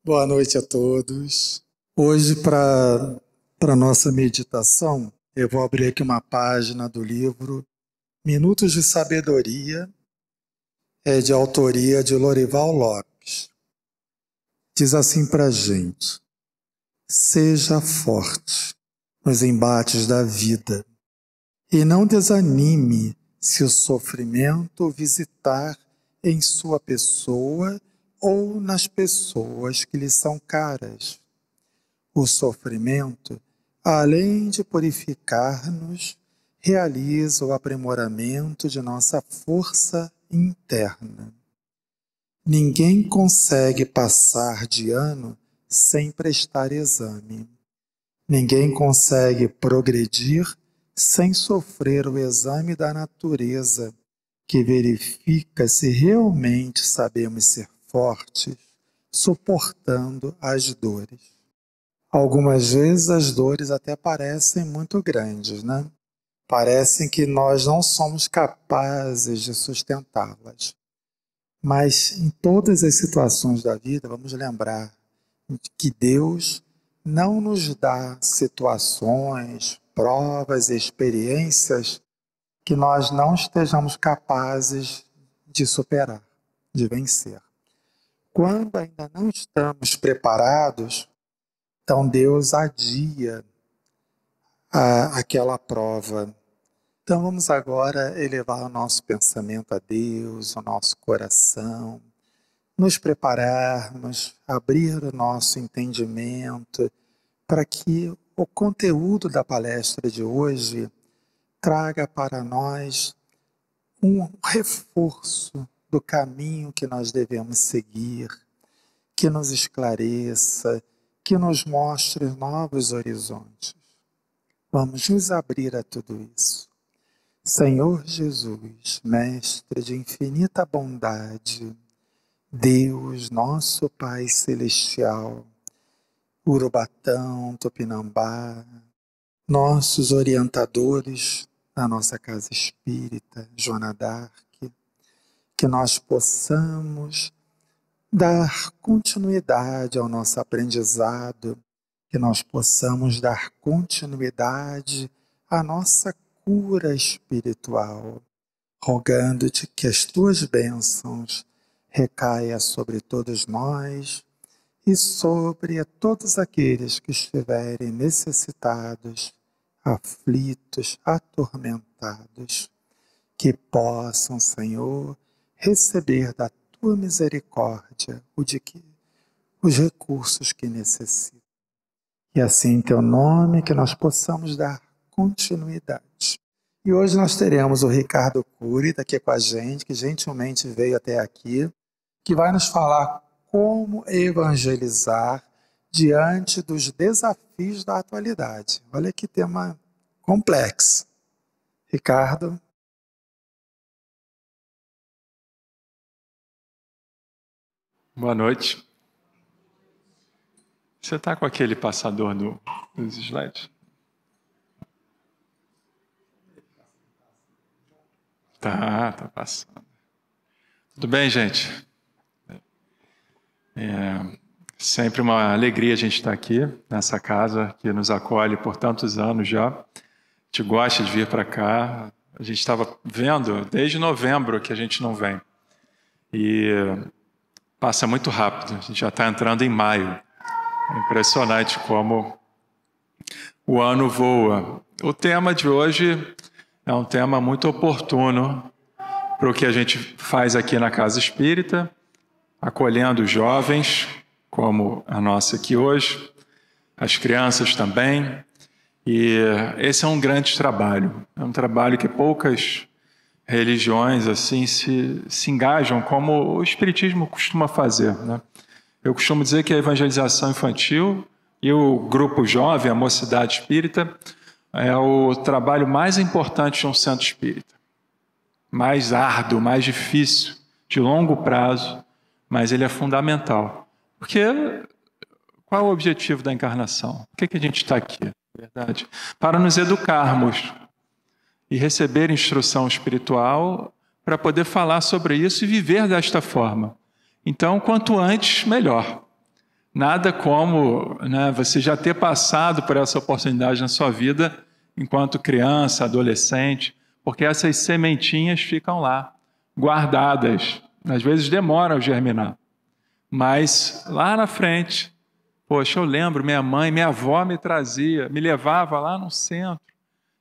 Boa noite a todos. Hoje, para a nossa meditação, eu vou abrir aqui uma página do livro Minutos de Sabedoria, de autoria de Lorival Lopes. Diz assim para a gente: seja forte nos embates da vida e não desanime se o sofrimento o visitar em sua pessoa ou nas pessoas que lhe são caras. O sofrimento, além de purificar-nos, realiza o aprimoramento de nossa força interna. Ninguém consegue passar de ano sem prestar exame. Ninguém consegue progredir sem sofrer o exame da natureza, que verifica se realmente sabemos ser fortes, suportando as dores. Algumas vezes as dores até parecem muito grandes, né? Parecem que nós não somos capazes de sustentá-las. Mas em todas as situações da vida, vamos lembrar que Deus não nos dá situações, provas e experiências que nós não estejamos capazes de superar, de vencer. Quando ainda não estamos preparados, então Deus adia aquela prova. Então vamos agora elevar o nosso pensamento a Deus, o nosso coração, nos prepararmos, abrir o nosso entendimento para que o conteúdo da palestra de hoje traga para nós um reforço do caminho que nós devemos seguir, que nos esclareça, que nos mostre novos horizontes. Vamos nos abrir a tudo isso. Senhor Jesus, Mestre de infinita bondade, Deus, nosso Pai Celestial, Urubatão, Tupinambá, nossos orientadores da nossa casa espírita, Joana d'Arc, que nós possamos dar continuidade ao nosso aprendizado, que nós possamos dar continuidade à nossa cura espiritual, rogando-te que as tuas bênçãos recaia sobre todos nós e sobre todos aqueles que estiverem necessitados, aflitos, atormentados, que possam, Senhor, receber da tua misericórdia os recursos que necessitam. E assim, em teu nome, que nós possamos dar continuidade. E hoje nós teremos o Ricardo Cury aqui com a gente, que gentilmente veio até aqui, que vai nos falar como evangelizar diante dos desafios da atualidade. Olha que tema complexo. Ricardo. Boa noite. Você está com aquele passador dos slides? Tá passando. Tudo bem, gente? Sempre uma alegria a gente estar aqui, nessa casa que nos acolhe por tantos anos já. A gente gosta de vir para cá. A gente estava vendo desde novembro que a gente não vem. E passa muito rápido, a gente já está entrando em maio. É impressionante como o ano voa. O tema de hoje é um tema muito oportuno para o que a gente faz aqui na Casa Espírita, acolhendo jovens, como a nossa aqui hoje, as crianças também. E esse é um grande trabalho. É um trabalho que poucas religiões assim se engajam, como o Espiritismo costuma fazer, né? Eu costumo dizer que a evangelização infantil e o grupo jovem, a mocidade espírita, é o trabalho mais importante de um centro espírita. Mais árduo, mais difícil, de longo prazo, mas ele é fundamental. Porque qual é o objetivo da encarnação? Por que a gente está aqui? Verdade? Para nos educarmos e receber instrução espiritual para poder falar sobre isso e viver desta forma. Então, quanto antes, melhor. Nada como, né, você já ter passado por essa oportunidade na sua vida enquanto criança, adolescente, porque essas sementinhas ficam lá, guardadas. Às vezes demoram a germinar, mas lá na frente, poxa, eu lembro, minha mãe, minha avó me trazia, me levava lá no centro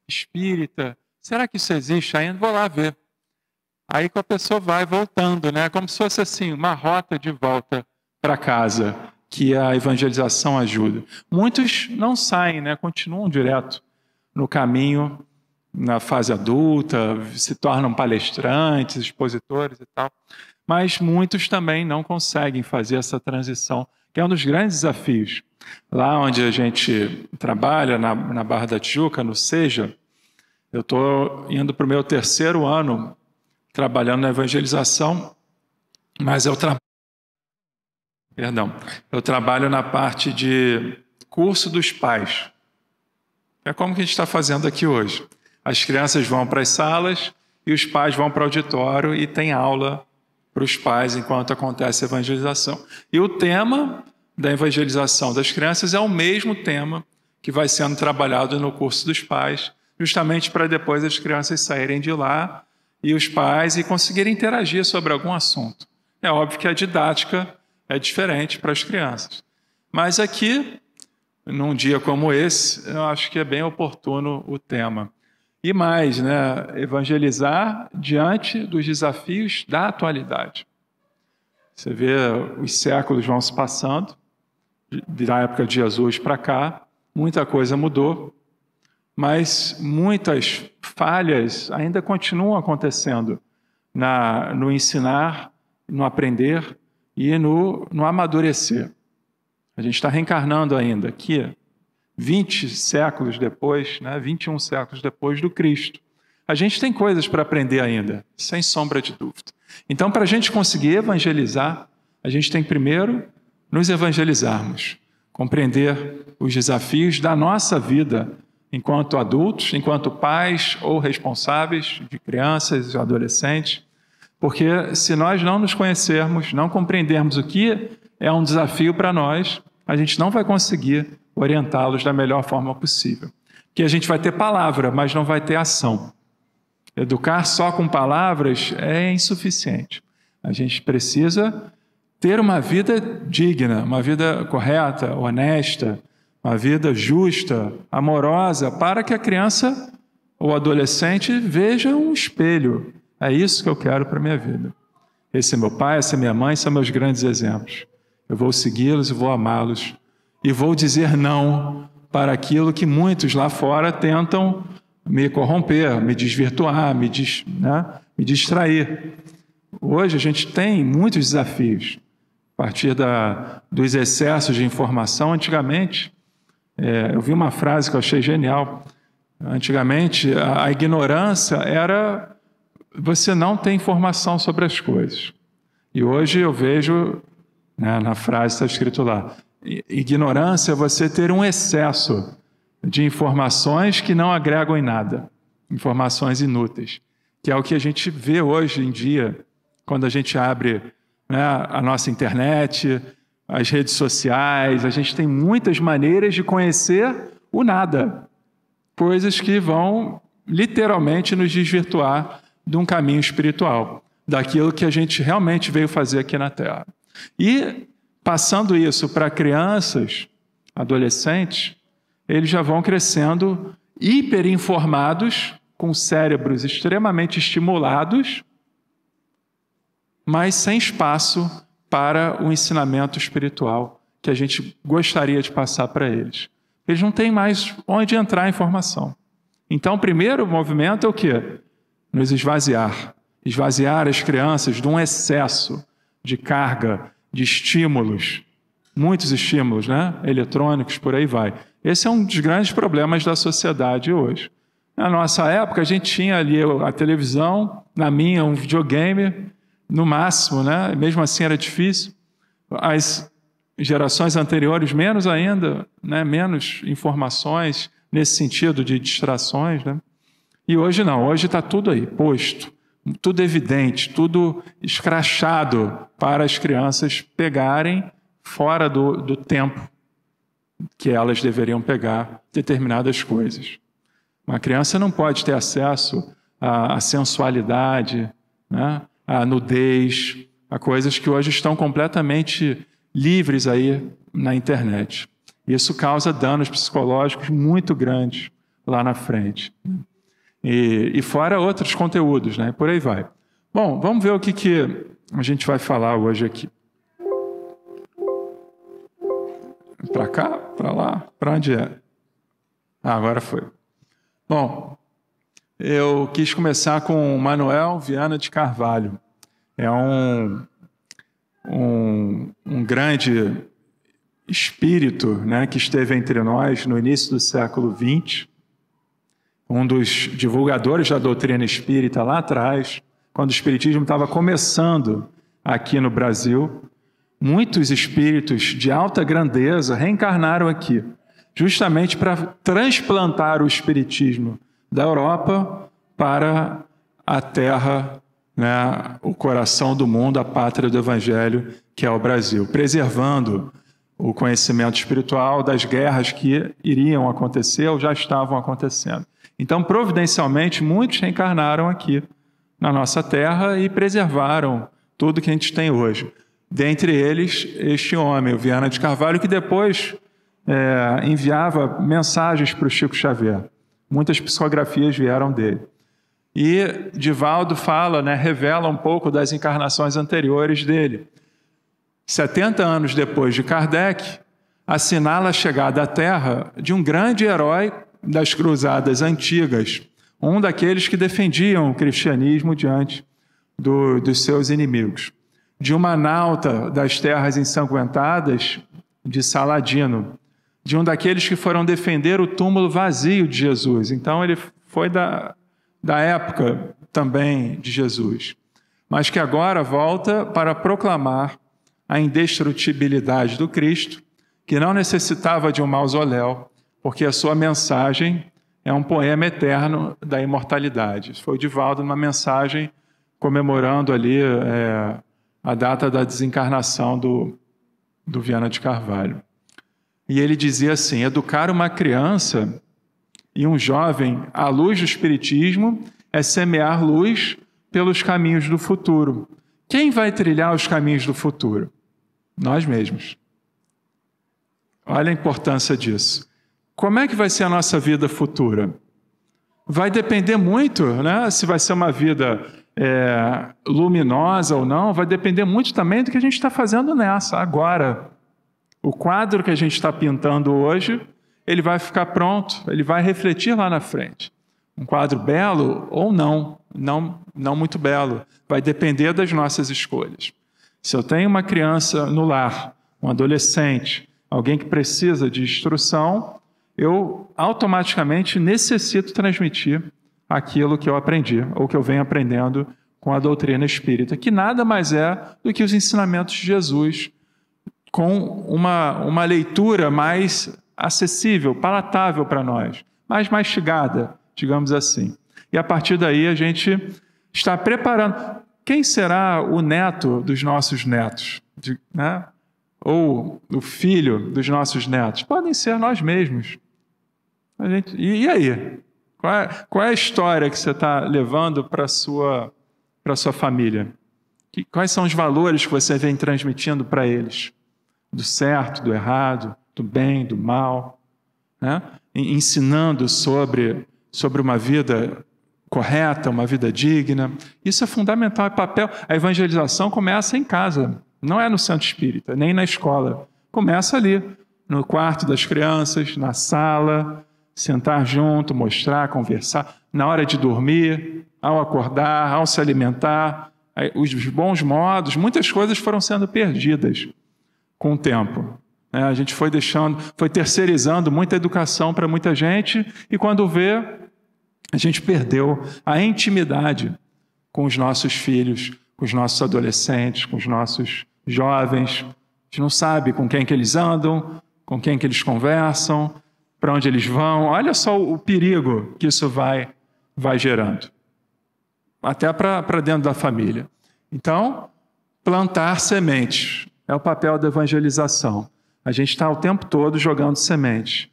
espírita. Será que isso existe ainda? Vou lá ver. Aí que a pessoa vai voltando, né? Como se fosse assim, uma rota de volta para casa, que a evangelização ajuda. Muitos não saem, né? Continuam direto no caminho, na fase adulta, se tornam palestrantes, expositores e tal. Mas muitos também não conseguem fazer essa transição, que é um dos grandes desafios. Lá onde a gente trabalha, na Barra da Tijuca, no SEJA, eu estou indo para o meu 3º ano trabalhando na evangelização, mas eu trabalho na parte de curso dos pais. É como que a gente está fazendo aqui hoje. As crianças vão para as salas e os pais vão para o auditório e tem aula para os pais enquanto acontece a evangelização. E o tema da evangelização das crianças é o mesmo tema que vai sendo trabalhado no curso dos pais, justamente para depois as crianças saírem de lá e os pais e conseguirem interagir sobre algum assunto. É óbvio que a didática é diferente para as crianças. Mas aqui, num dia como esse, eu acho que é bem oportuno o tema. E mais, né, evangelizar diante dos desafios da atualidade. Você vê, os séculos vão se passando, da época de Jesus para cá, muita coisa mudou, mas muitas falhas ainda continuam acontecendo no ensinar, no aprender e no amadurecer. A gente está reencarnando ainda aqui, 20 séculos depois, né, 21 séculos depois do Cristo. A gente tem coisas para aprender ainda, sem sombra de dúvida. Então, para a gente conseguir evangelizar, a gente tem primeiro nos evangelizarmos, compreender os desafios da nossa vida enquanto adultos, enquanto pais ou responsáveis de crianças e adolescentes, porque se nós não nos conhecermos, não compreendermos o que é um desafio para nós, a gente não vai conseguir orientá-los da melhor forma possível. Porque a gente vai ter palavra, mas não vai ter ação. Educar só com palavras é insuficiente. A gente precisa ter uma vida digna, uma vida correta, honesta, uma vida justa, amorosa, para que a criança ou adolescente veja um espelho. É isso que eu quero para a minha vida. Esse é meu pai, essa é minha mãe, são meus grandes exemplos. Eu vou segui-los e vou amá-los. E vou dizer não para aquilo que muitos lá fora tentam me corromper, me desvirtuar, me distrair. Hoje a gente tem muitos desafios. A partir dos excessos de informação, antigamente, eu vi uma frase que eu achei genial. Antigamente, a ignorância era você não ter informação sobre as coisas. E hoje eu vejo, né, na frase está escrito lá, ignorância é você ter um excesso de informações que não agregam em nada, informações inúteis, que é o que a gente vê hoje em dia, quando a gente abre, né, a nossa internet, as redes sociais, a gente tem muitas maneiras de conhecer o nada, coisas que vão literalmente nos desvirtuar de um caminho espiritual, daquilo que a gente realmente veio fazer aqui na Terra. E passando isso para crianças, adolescentes, eles já vão crescendo hiperinformados, com cérebros extremamente estimulados, mas sem espaço para o ensinamento espiritual que a gente gostaria de passar para eles. Eles não têm mais onde entrar a informação. Então, o primeiro movimento é o quê? Nos esvaziar. Esvaziar as crianças de um excesso de carga, de estímulos, muitos estímulos, né? Eletrônicos, por aí vai. Esse é um dos grandes problemas da sociedade hoje. Na nossa época, a gente tinha ali a televisão, na minha, um videogame, no máximo, né? Mesmo assim era difícil. As gerações anteriores, menos ainda, né? Menos informações nesse sentido de distrações, né? E hoje não, hoje está tudo aí, posto, tudo evidente, tudo escrachado para as crianças pegarem fora do tempo que elas deveriam pegar determinadas coisas. Uma criança não pode ter acesso à sensualidade, né, à nudez, a coisas que hoje estão completamente livres aí na internet. Isso causa danos psicológicos muito grandes lá na frente. E fora outros conteúdos, né? Por aí vai. Bom, vamos ver o que a gente vai falar hoje aqui. Para cá? Para lá? Para onde é? Agora foi. Bom, eu quis começar com Manuel Viana de Carvalho. É um grande espírito, né, que esteve entre nós no início do século XX, um dos divulgadores da doutrina espírita lá atrás, quando o espiritismo estava começando aqui no Brasil. Muitos espíritos de alta grandeza reencarnaram aqui, justamente para transplantar o espiritismo da Europa para a terra, né, o coração do mundo, a pátria do Evangelho, que é o Brasil, preservando o conhecimento espiritual das guerras que iriam acontecer ou já estavam acontecendo. Então, providencialmente, muitos reencarnaram aqui na nossa terra e preservaram tudo que a gente tem hoje. Dentre eles, este homem, o Viana de Carvalho, que depois enviava mensagens para o Chico Xavier. Muitas psicografias vieram dele. E Divaldo fala, né, revela um pouco das encarnações anteriores dele. 70 anos depois de Kardec, assinala a chegada à Terra de um grande herói das cruzadas antigas, um daqueles que defendiam o cristianismo diante dos seus inimigos. De uma nauta das terras ensanguentadas de Saladino, de um daqueles que foram defender o túmulo vazio de Jesus. Então ele foi da época também de Jesus, mas que agora volta para proclamar a indestrutibilidade do Cristo, que não necessitava de um mausoléu, porque a sua mensagem é um poema eterno da imortalidade. Isso foi o Divaldo numa mensagem comemorando ali a data da desencarnação do Viana de Carvalho. E ele dizia assim: educar uma criança e um jovem à luz do Espiritismo é semear luz pelos caminhos do futuro. Quem vai trilhar os caminhos do futuro? Nós mesmos. Olha a importância disso. Como é que vai ser a nossa vida futura? Vai depender muito, né? Se vai ser uma vida luminosa ou não, vai depender muito também do que a gente está fazendo nessa, agora. O quadro que a gente está pintando hoje, ele vai ficar pronto, ele vai refletir lá na frente. Um quadro belo ou não muito belo. Vai depender das nossas escolhas. Se eu tenho uma criança no lar, um adolescente, alguém que precisa de instrução, eu automaticamente necessito transmitir aquilo que eu aprendi, ou que eu venho aprendendo com a doutrina espírita, que nada mais é do que os ensinamentos de Jesus, com uma leitura mais acessível, palatável para nós, mais mastigada, digamos assim. E a partir daí a gente está preparando. Quem será o neto dos nossos netos? Né? Ou o filho dos nossos netos? Podem ser nós mesmos. E aí? Qual é a história que você está levando para a sua família? Quais são os valores que você vem transmitindo para eles? Do certo, do errado, do bem, do mal, né? Ensinando sobre uma vida correta, uma vida digna. Isso é fundamental, é papel. A evangelização começa em casa, não é no centro espírita, nem na escola. Começa ali, no quarto das crianças, na sala, sentar junto, mostrar, conversar, na hora de dormir, ao acordar, ao se alimentar. Os bons modos, muitas coisas foram sendo perdidas com o tempo. A gente foi terceirizando muita educação para muita gente e quando vê, a gente perdeu a intimidade com os nossos filhos, com os nossos adolescentes, com os nossos jovens. A gente não sabe com quem que eles andam, com quem que eles conversam, para onde eles vão. Olha só o perigo que isso vai gerando. Até para dentro da família. Então, plantar sementes. é o papel da evangelização. A gente está o tempo todo jogando sementes,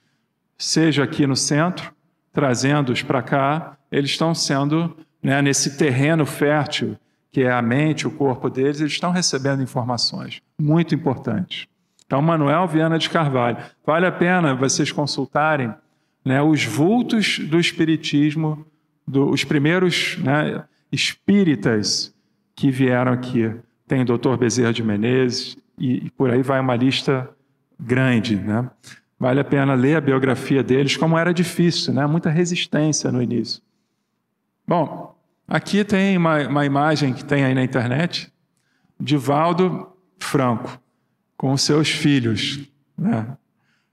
seja aqui no centro, trazendo-os para cá, eles estão sendo, né, nesse terreno fértil, que é a mente, o corpo deles, eles estão recebendo informações muito importantes. Então, Manuel Viana de Carvalho, vale a pena vocês consultarem, né, os vultos do espiritismo, os primeiros, né, espíritas que vieram aqui. Tem o Dr. Bezerra de Menezes, e por aí vai uma lista grande, né? Vale a pena ler a biografia deles, como era difícil, né? Muita resistência no início. Bom, aqui tem uma imagem que tem aí na internet, de Divaldo Franco, com os seus filhos, né?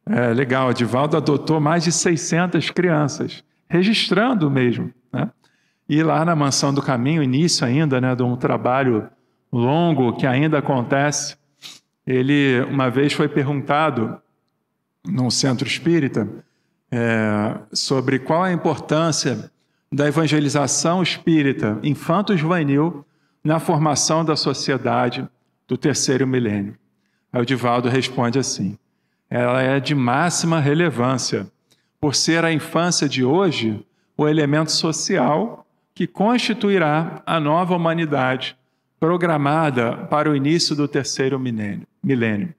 É legal, o Divaldo adotou mais de 600 crianças, registrando mesmo, né? E lá na Mansão do Caminho, início ainda, né, de um trabalho longo que ainda acontece, ele uma vez foi perguntado num centro espírita sobre qual a importância da evangelização espírita infanto-juvenil na formação da sociedade do terceiro milênio. Aí o Divaldo responde assim: ela é de máxima relevância, por ser a infância de hoje o elemento social que constituirá a nova humanidade programada para o início do terceiro milênio.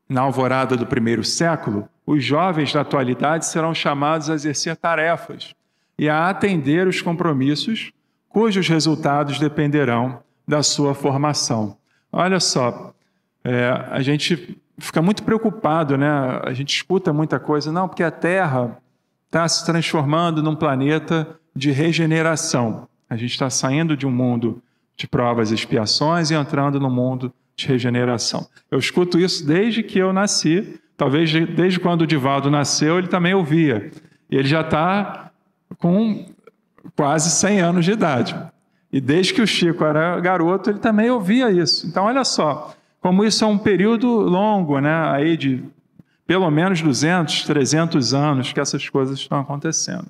Na alvorada do primeiro século, os jovens da atualidade serão chamados a exercer tarefas e a atender os compromissos cujos resultados dependerão da sua formação. Olha só, a gente fica muito preocupado, né? A gente escuta muita coisa, não, porque a Terra está se transformando num planeta de regeneração. A gente está saindo de um mundo de provas e expiações e entrando no mundo de regeneração. Eu escuto isso desde que eu nasci, talvez desde quando o Divaldo nasceu, ele também ouvia. E ele já está com quase 100 anos de idade. E desde que o Chico era garoto, ele também ouvia isso. Então, olha só, como isso é um período longo, né? Aí de pelo menos 200, 300 anos que essas coisas estão acontecendo.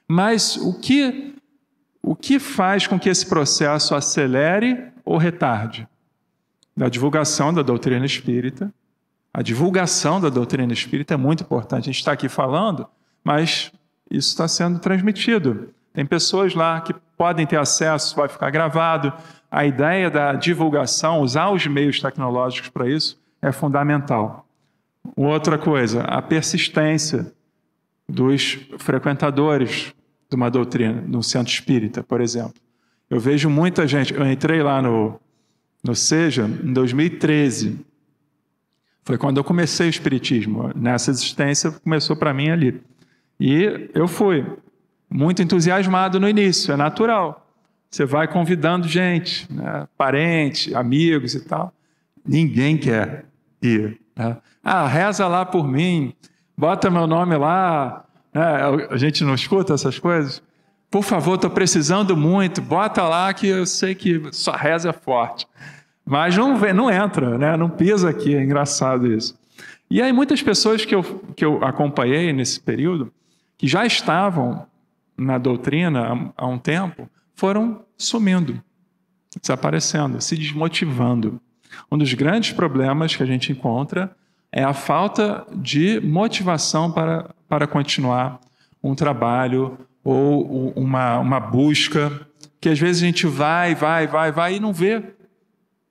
Mas o que faz com que esse processo acelere ou retarde? Da divulgação da doutrina espírita. A divulgação da doutrina espírita é muito importante. A gente está aqui falando, mas isso está sendo transmitido. Tem pessoas lá que podem ter acesso, vai ficar gravado. A ideia da divulgação, usar os meios tecnológicos para isso, é fundamental. Outra coisa, a persistência dos frequentadores de uma doutrina, no centro espírita, por exemplo. Eu vejo muita gente, eu entrei lá no SEJA em 2013, foi quando eu comecei o espiritismo, nessa existência começou para mim ali. E eu fui muito entusiasmado no início, é natural. Você vai convidando gente, né, parente, amigos e tal, ninguém quer ir. Né? Reza lá por mim, bota meu nome lá. A gente não escuta essas coisas? Por favor, estou precisando muito, bota lá que eu sei que sua reza é forte. Mas não entra, né? Não pisa aqui, é engraçado isso. E aí muitas pessoas que eu acompanhei nesse período, que já estavam na doutrina há um tempo, foram sumindo, desaparecendo, se desmotivando. Um dos grandes problemas que a gente encontra é a falta de motivação para continuar um trabalho ou uma busca, que às vezes a gente vai e não vê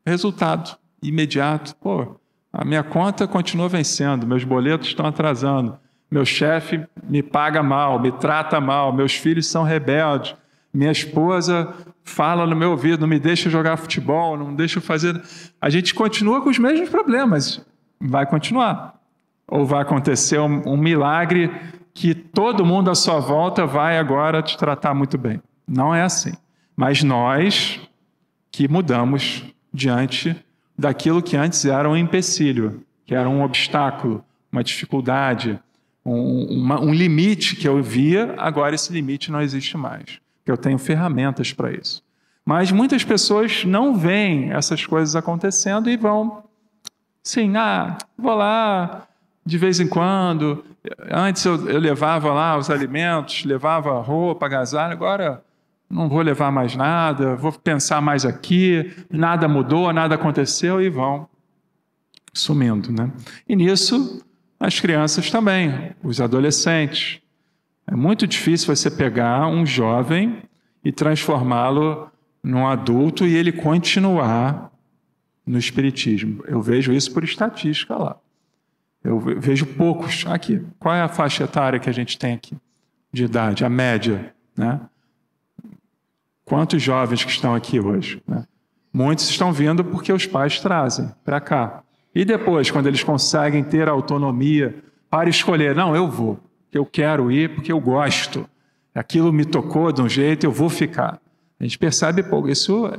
resultado imediato. Pô, a minha conta continua vencendo, meus boletos estão atrasando, meu chefe me paga mal, me trata mal, meus filhos são rebeldes, minha esposa fala no meu ouvido, não me deixa jogar futebol, não deixa fazer... A gente continua com os mesmos problemas. Vai continuar. Ou vai acontecer um milagre que todo mundo à sua volta vai agora te tratar muito bem. Não é assim. Mas nós que mudamos diante daquilo que antes era um empecilho, que era um obstáculo, uma dificuldade, um limite que eu via, agora esse limite não existe mais. Eu tenho ferramentas para isso. Mas muitas pessoas não veem essas coisas acontecendo e vão, sim, vou lá de vez em quando. Antes eu levava lá os alimentos, levava roupa, agasalho, agora não vou levar mais nada, vou pensar mais aqui, nada mudou, nada aconteceu e vão. sumindo, né? E nisso, as crianças também, os adolescentes. É muito difícil você pegar um jovem e transformá-lo num adulto e ele continuar no espiritismo. Eu vejo isso por estatística lá. Eu vejo poucos aqui. Qual é a faixa etária que a gente tem aqui de idade? A média, né? Quantos jovens que estão aqui hoje, né? Muitos estão vindo porque os pais trazem para cá. E depois, quando eles conseguem ter autonomia para escolher, não, eu vou, eu quero ir porque eu gosto, aquilo me tocou de um jeito, eu vou ficar. A gente percebe pouco, isso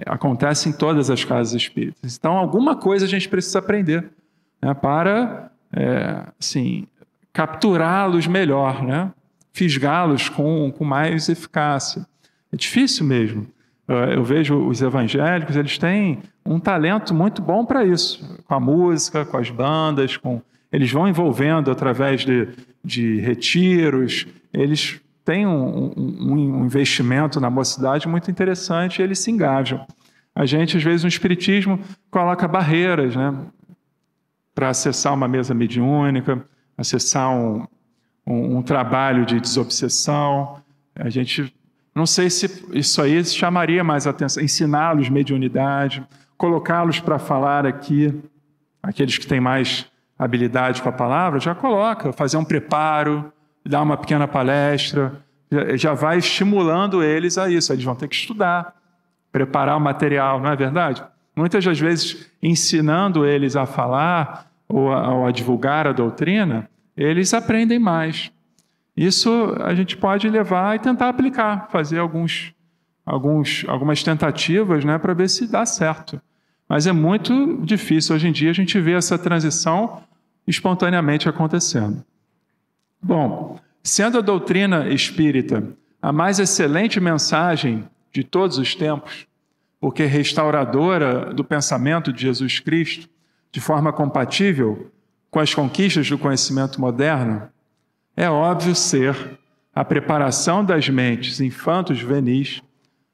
acontece em todas as casas espíritas. Então, alguma coisa a gente precisa aprender, né, para assim, capturá-los melhor, né, fisgá-los com mais eficácia. É difícil mesmo. Eu vejo os evangélicos, eles têm um talento muito bom para isso, com a música, com as bandas, eles vão envolvendo através de retiros, eles têm um investimento na mocidade muito interessante e eles se engajam. A gente, às vezes, no espiritismo, coloca barreiras, né, para acessar uma mesa mediúnica, acessar um trabalho de desobsessão. A gente... Não sei se isso aí chamaria mais atenção, ensiná-los mediunidade, colocá-los para falar aqui, aqueles que têm mais habilidade com a palavra, já coloca, fazer um preparo, dar uma pequena palestra, já vai estimulando eles a isso, eles vão ter que estudar, preparar o material, não é verdade? Muitas das vezes, ensinando eles a falar ou a divulgar a doutrina, eles aprendem mais. Isso a gente pode levar e tentar aplicar, fazer algumas tentativas, né, para ver se dá certo. Mas é muito difícil hoje em dia a gente ver essa transição espontaneamente acontecendo. Bom, sendo a doutrina espírita a mais excelente mensagem de todos os tempos, porque restauradora do pensamento de Jesus Cristo, de forma compatível com as conquistas do conhecimento moderno, é óbvio ser a preparação das mentes infantos juvenis,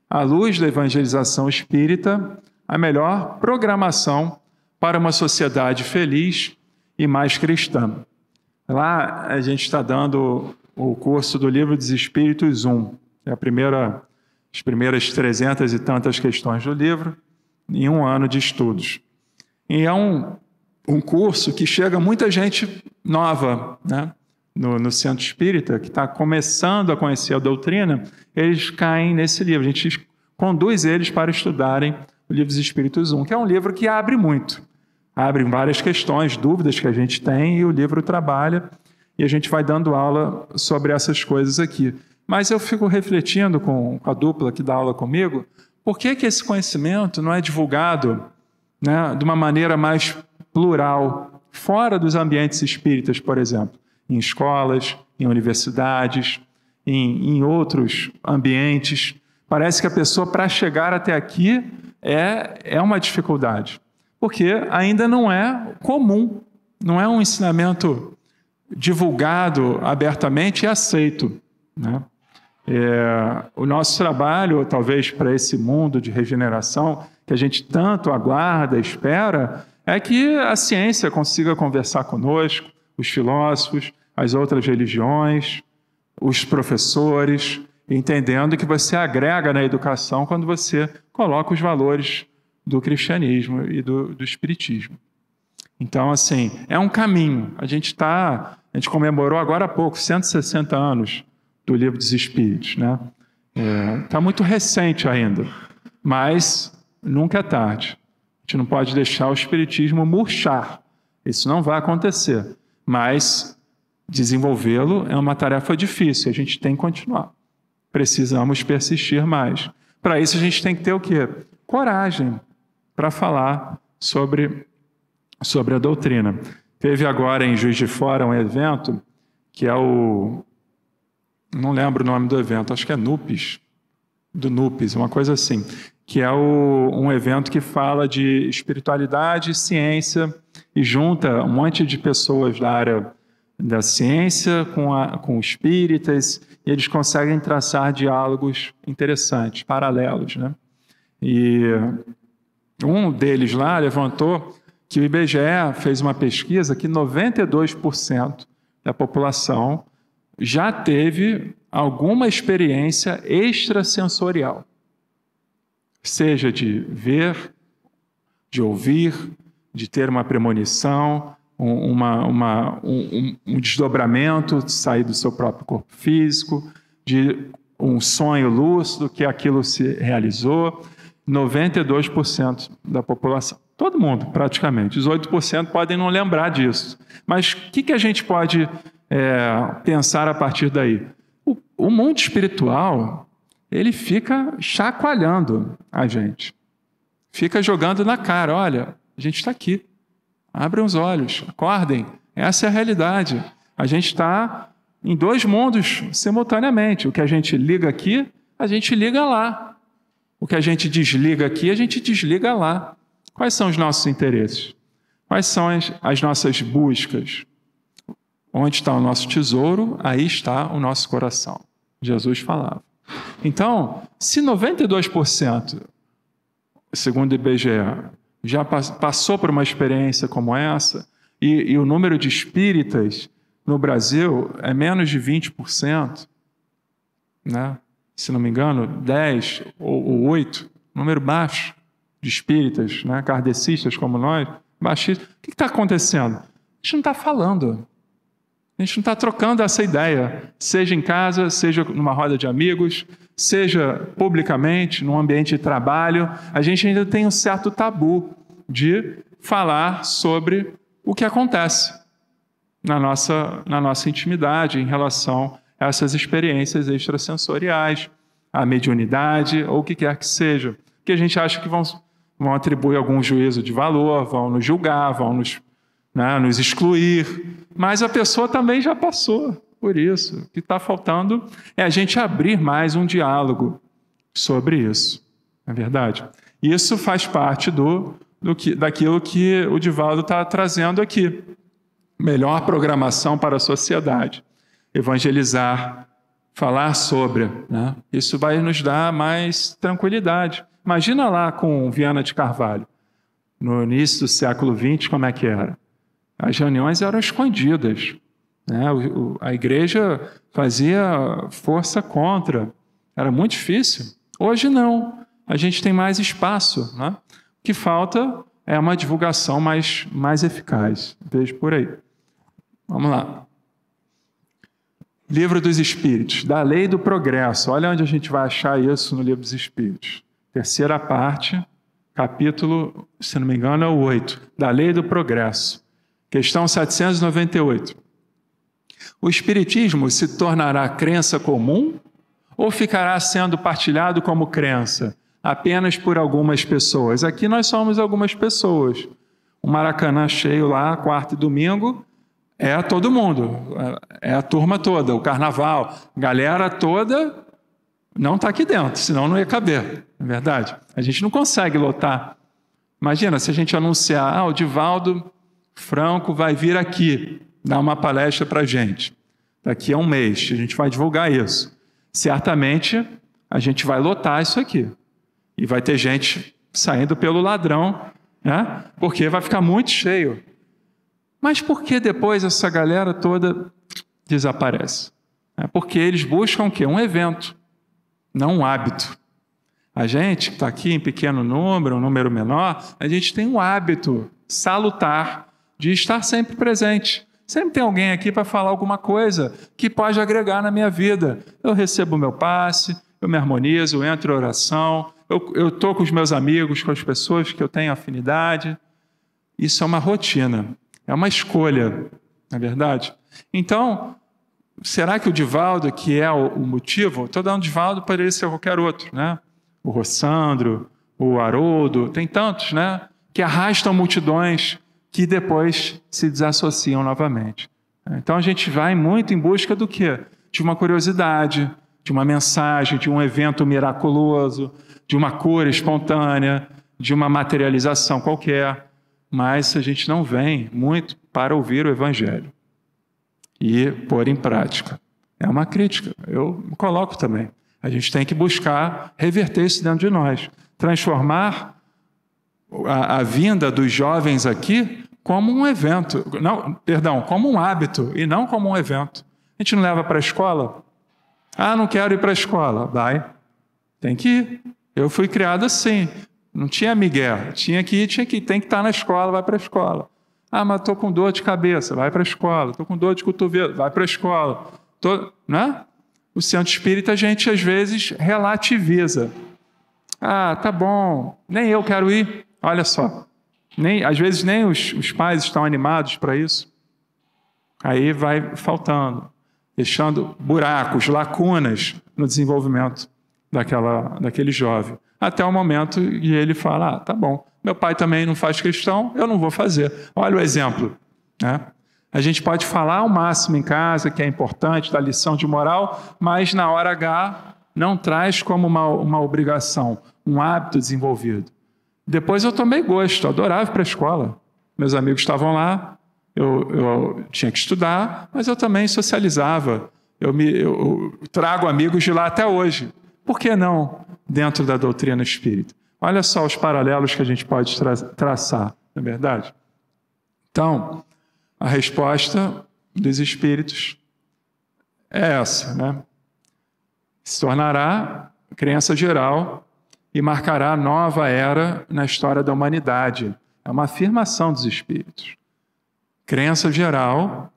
à luz da evangelização espírita, a melhor programação para uma sociedade feliz e mais cristã. Lá a gente está dando o curso do Livro dos Espíritos 1, é as primeiras 300 e tantas questões do livro, em um ano de estudos. E é um curso que chega muita gente nova, né? No centro espírita, que está começando a conhecer a doutrina, eles caem nesse livro. A gente conduz eles para estudarem o Livro dos Espíritos 1, que é um livro que abre muito. Abre várias questões, dúvidas que a gente tem, e o livro trabalha, e a gente vai dando aula sobre essas coisas aqui. Mas eu fico refletindo com a dupla que dá aula comigo, por que esse conhecimento não é divulgado, né, de uma maneira mais plural, fora dos ambientes espíritas, por exemplo? Em escolas, em universidades, em outros ambientes. Parece que a pessoa, para chegar até aqui, é uma dificuldade. Porque ainda não é comum, não é um ensinamento divulgado abertamente e aceito, né? O nosso trabalho, talvez para esse mundo de regeneração, que a gente tanto aguarda, espera, é que a ciência consiga conversar conosco, os filósofos, as outras religiões, os professores, entendendo que você agrega na educação quando você coloca os valores do cristianismo e do espiritismo. Então, assim, é um caminho. A gente comemorou agora há pouco, 160 anos do Livro dos Espíritos, né? Está muito recente ainda, mas nunca é tarde. A gente não pode deixar o espiritismo murchar. Isso não vai acontecer, mas desenvolvê-lo é uma tarefa difícil, a gente tem que continuar. Precisamos persistir mais. Para isso a gente tem que ter o quê? Coragem para falar sobre a doutrina. Teve agora em Juiz de Fora um evento que é não lembro o nome do evento, acho que é NUPES, do NUPES, uma coisa assim, que é um evento que fala de espiritualidade e ciência e junta um monte de pessoas da área da ciência com espíritas, e eles conseguem traçar diálogos interessantes, paralelos, né? E um deles lá levantou que o IBGE fez uma pesquisa que 92% da população já teve alguma experiência extrasensorial, seja de ver, de ouvir, de ter uma premonição, um desdobramento, de sair do seu próprio corpo físico, de um sonho lúcido, que aquilo se realizou. 92% da população. Todo mundo, praticamente. Os 8% podem não lembrar disso. Mas o que a gente pode pensar a partir daí? O mundo espiritual, ele fica chacoalhando a gente. Fica jogando na cara, olha, a gente está aqui. Abrem os olhos, acordem. Essa é a realidade. A gente está em dois mundos simultaneamente. O que a gente liga aqui, a gente liga lá. O que a gente desliga aqui, a gente desliga lá. Quais são os nossos interesses? Quais são as nossas buscas? Onde está o nosso tesouro, aí está o nosso coração. Jesus falava. Então, se 92%, segundo o IBGE, já passou por uma experiência como essa, e o número de espíritas no Brasil é menos de 20%, né? Se não me engano, 10 ou 8, número baixo de espíritas, né? Kardecistas como nós, baixistas. O que está acontecendo? A gente não está falando. A gente não está trocando essa ideia, seja em casa, seja numa roda de amigos, seja publicamente, num ambiente de trabalho. A gente ainda tem um certo tabu de falar sobre o que acontece na nossa intimidade em relação a essas experiências extrasensoriais, a mediunidade ou o que quer que seja. Que a gente acha que vão atribuir algum juízo de valor, vão nos julgar, vão nos excluir. Mas a pessoa também já passou por isso. O que está faltando é a gente abrir mais um diálogo sobre isso. Não é verdade? Isso faz parte daquilo que o Divaldo está trazendo aqui. Melhor programação para a sociedade. Evangelizar, falar sobre, né? Isso vai nos dar mais tranquilidade. Imagina lá com Viana de Carvalho, no início do século XX, como é que era? As reuniões eram escondidas, né? A igreja fazia força contra, era muito difícil. Hoje não, a gente tem mais espaço, né? O que falta é uma divulgação mais eficaz. Vejo por aí. Vamos lá. Livro dos Espíritos, da Lei do Progresso. Olha onde a gente vai achar isso no Livro dos Espíritos. Terceira parte, capítulo, se não me engano, é o 8, da Lei do Progresso. Questão 798. O Espiritismo se tornará crença comum ou ficará sendo partilhado como crença apenas por algumas pessoas? Aqui nós somos algumas pessoas. O Maracanã cheio lá, quarta e domingo, é todo mundo, é a turma toda, o carnaval, a galera toda não está aqui dentro, senão não ia caber, não é verdade? A gente não consegue lotar. Imagina se a gente anunciar, o Divaldo Franco vai vir aqui dar uma palestra para a gente. Daqui a um mês, a gente vai divulgar isso. Certamente, a gente vai lotar isso aqui. E vai ter gente saindo pelo ladrão, né? Porque vai ficar muito cheio. Mas por que depois essa galera toda desaparece? É porque eles buscam o quê? Um evento, não um hábito. A gente que está aqui em pequeno número, um número menor, a gente tem um hábito salutar de estar sempre presente. Sempre tem alguém aqui para falar alguma coisa que pode agregar na minha vida. Eu recebo o meu passe, eu me harmonizo, eu entro em oração, eu estou com os meus amigos, com as pessoas que eu tenho afinidade. Isso é uma rotina. É uma escolha, não é verdade? Então, será que o Divaldo, que é o motivo, estou dando Divaldo, poderia ser qualquer outro, né? O Rossandro, o Haroldo, tem tantos, né? Que arrastam multidões que depois se desassociam novamente. Então a gente vai muito em busca do quê? De uma curiosidade, de uma mensagem, de um evento miraculoso, de uma cura espontânea, de uma materialização qualquer. Mas a gente não vem muito para ouvir o Evangelho e pôr em prática. É uma crítica, eu me coloco também. A gente tem que buscar reverter isso dentro de nós, transformar a vinda dos jovens aqui como um evento, como um hábito e não como um evento. A gente não leva para a escola? Ah, não quero ir para a escola. Vai, tem que ir. Eu fui criado assim, não tinha migué, tinha que ir, tem que estar na escola, vai para a escola. Ah, mas estou com dor de cabeça, vai para a escola. Estou com dor de cotovelo, vai para a escola. Né? O centro espírita a gente às vezes relativiza. Ah, tá bom, nem eu quero ir. Olha só, às vezes nem os pais estão animados para isso. Aí vai faltando, deixando buracos, lacunas no desenvolvimento daquele jovem. Até o momento que ele fala, ah, tá bom, meu pai também não faz questão, eu não vou fazer. Olha o exemplo. Né? A gente pode falar ao máximo em casa, que é importante, da lição de moral, mas na hora H não traz como uma obrigação, um hábito desenvolvido. Depois eu tomei gosto, adorava ir para a escola. Meus amigos estavam lá, eu tinha que estudar, mas eu também socializava. Eu trago amigos de lá até hoje. Por que não dentro da doutrina espírita? Olha só os paralelos que a gente pode traçar, não é verdade? Então, a resposta dos espíritos é essa, né? Se tornará crença geral e marcará nova era na história da humanidade. É uma afirmação dos espíritos. Crença geral,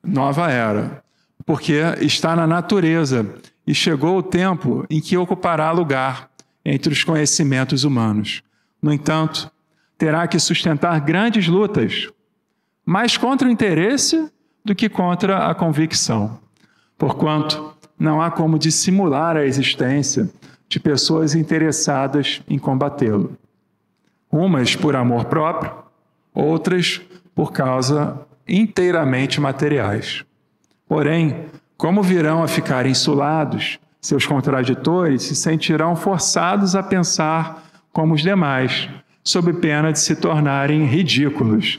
nova era. Porque está na natureza e chegou o tempo em que ocupará lugar entre os conhecimentos humanos. No entanto, terá que sustentar grandes lutas, mais contra o interesse do que contra a convicção. Porquanto, não há como dissimular a existência de pessoas interessadas em combatê-lo. Umas por amor próprio, outras por causa inteiramente materiais. Porém, como virão a ficar insulados, seus contraditores se sentirão forçados a pensar como os demais, sob pena de se tornarem ridículos.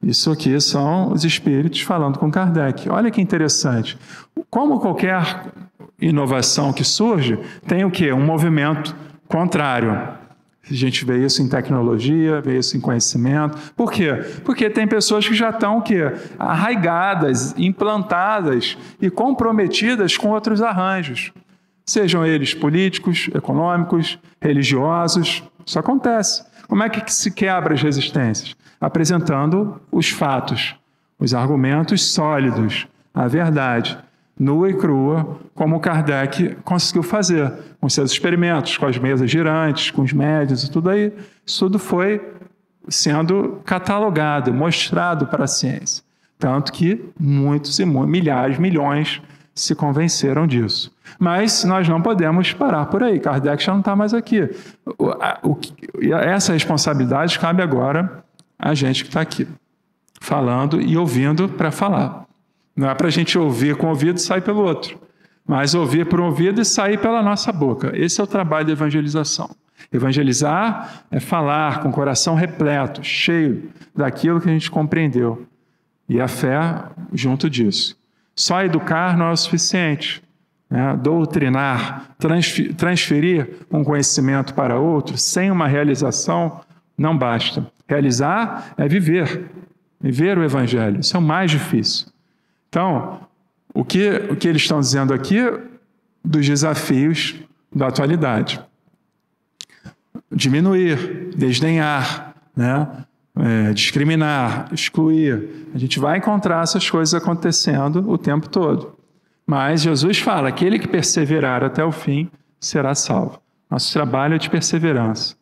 Isso aqui são os espíritos falando com Kardec. Olha que interessante. Como qualquer inovação que surge, tem o quê? Um movimento contrário. A gente vê isso em tecnologia, vê isso em conhecimento. Por quê? Porque tem pessoas que já estão o quê? Arraigadas, implantadas e comprometidas com outros arranjos. Sejam eles políticos, econômicos, religiosos. Isso acontece. Como é que se quebra as resistências? Apresentando os fatos, os argumentos sólidos, a verdade, nua e crua, como Kardec conseguiu fazer, com seus experimentos, com as mesas girantes, com os médiuns e tudo aí. Isso tudo foi sendo catalogado, mostrado para a ciência. Tanto que muitos e milhares, milhões se convenceram disso. Mas nós não podemos parar por aí. Kardec já não está mais aqui. Essa responsabilidade cabe agora a gente que está aqui, falando e ouvindo para falar. Não é para a gente ouvir com o ouvido e sair pelo outro, mas ouvir por um ouvido e sair pela nossa boca. Esse é o trabalho da evangelização. Evangelizar é falar com o coração repleto, cheio daquilo que a gente compreendeu. E a fé junto disso. Só educar não é o suficiente. Né? Doutrinar, transferir um conhecimento para outro, sem uma realização, não basta. Realizar é viver o Evangelho. Isso é o mais difícil. Então, o que eles estão dizendo aqui dos desafios da atualidade? Diminuir, desdenhar, né? Discriminar, excluir. A gente vai encontrar essas coisas acontecendo o tempo todo. Mas Jesus fala, aquele que perseverar até o fim será salvo. Nosso trabalho é de perseverança,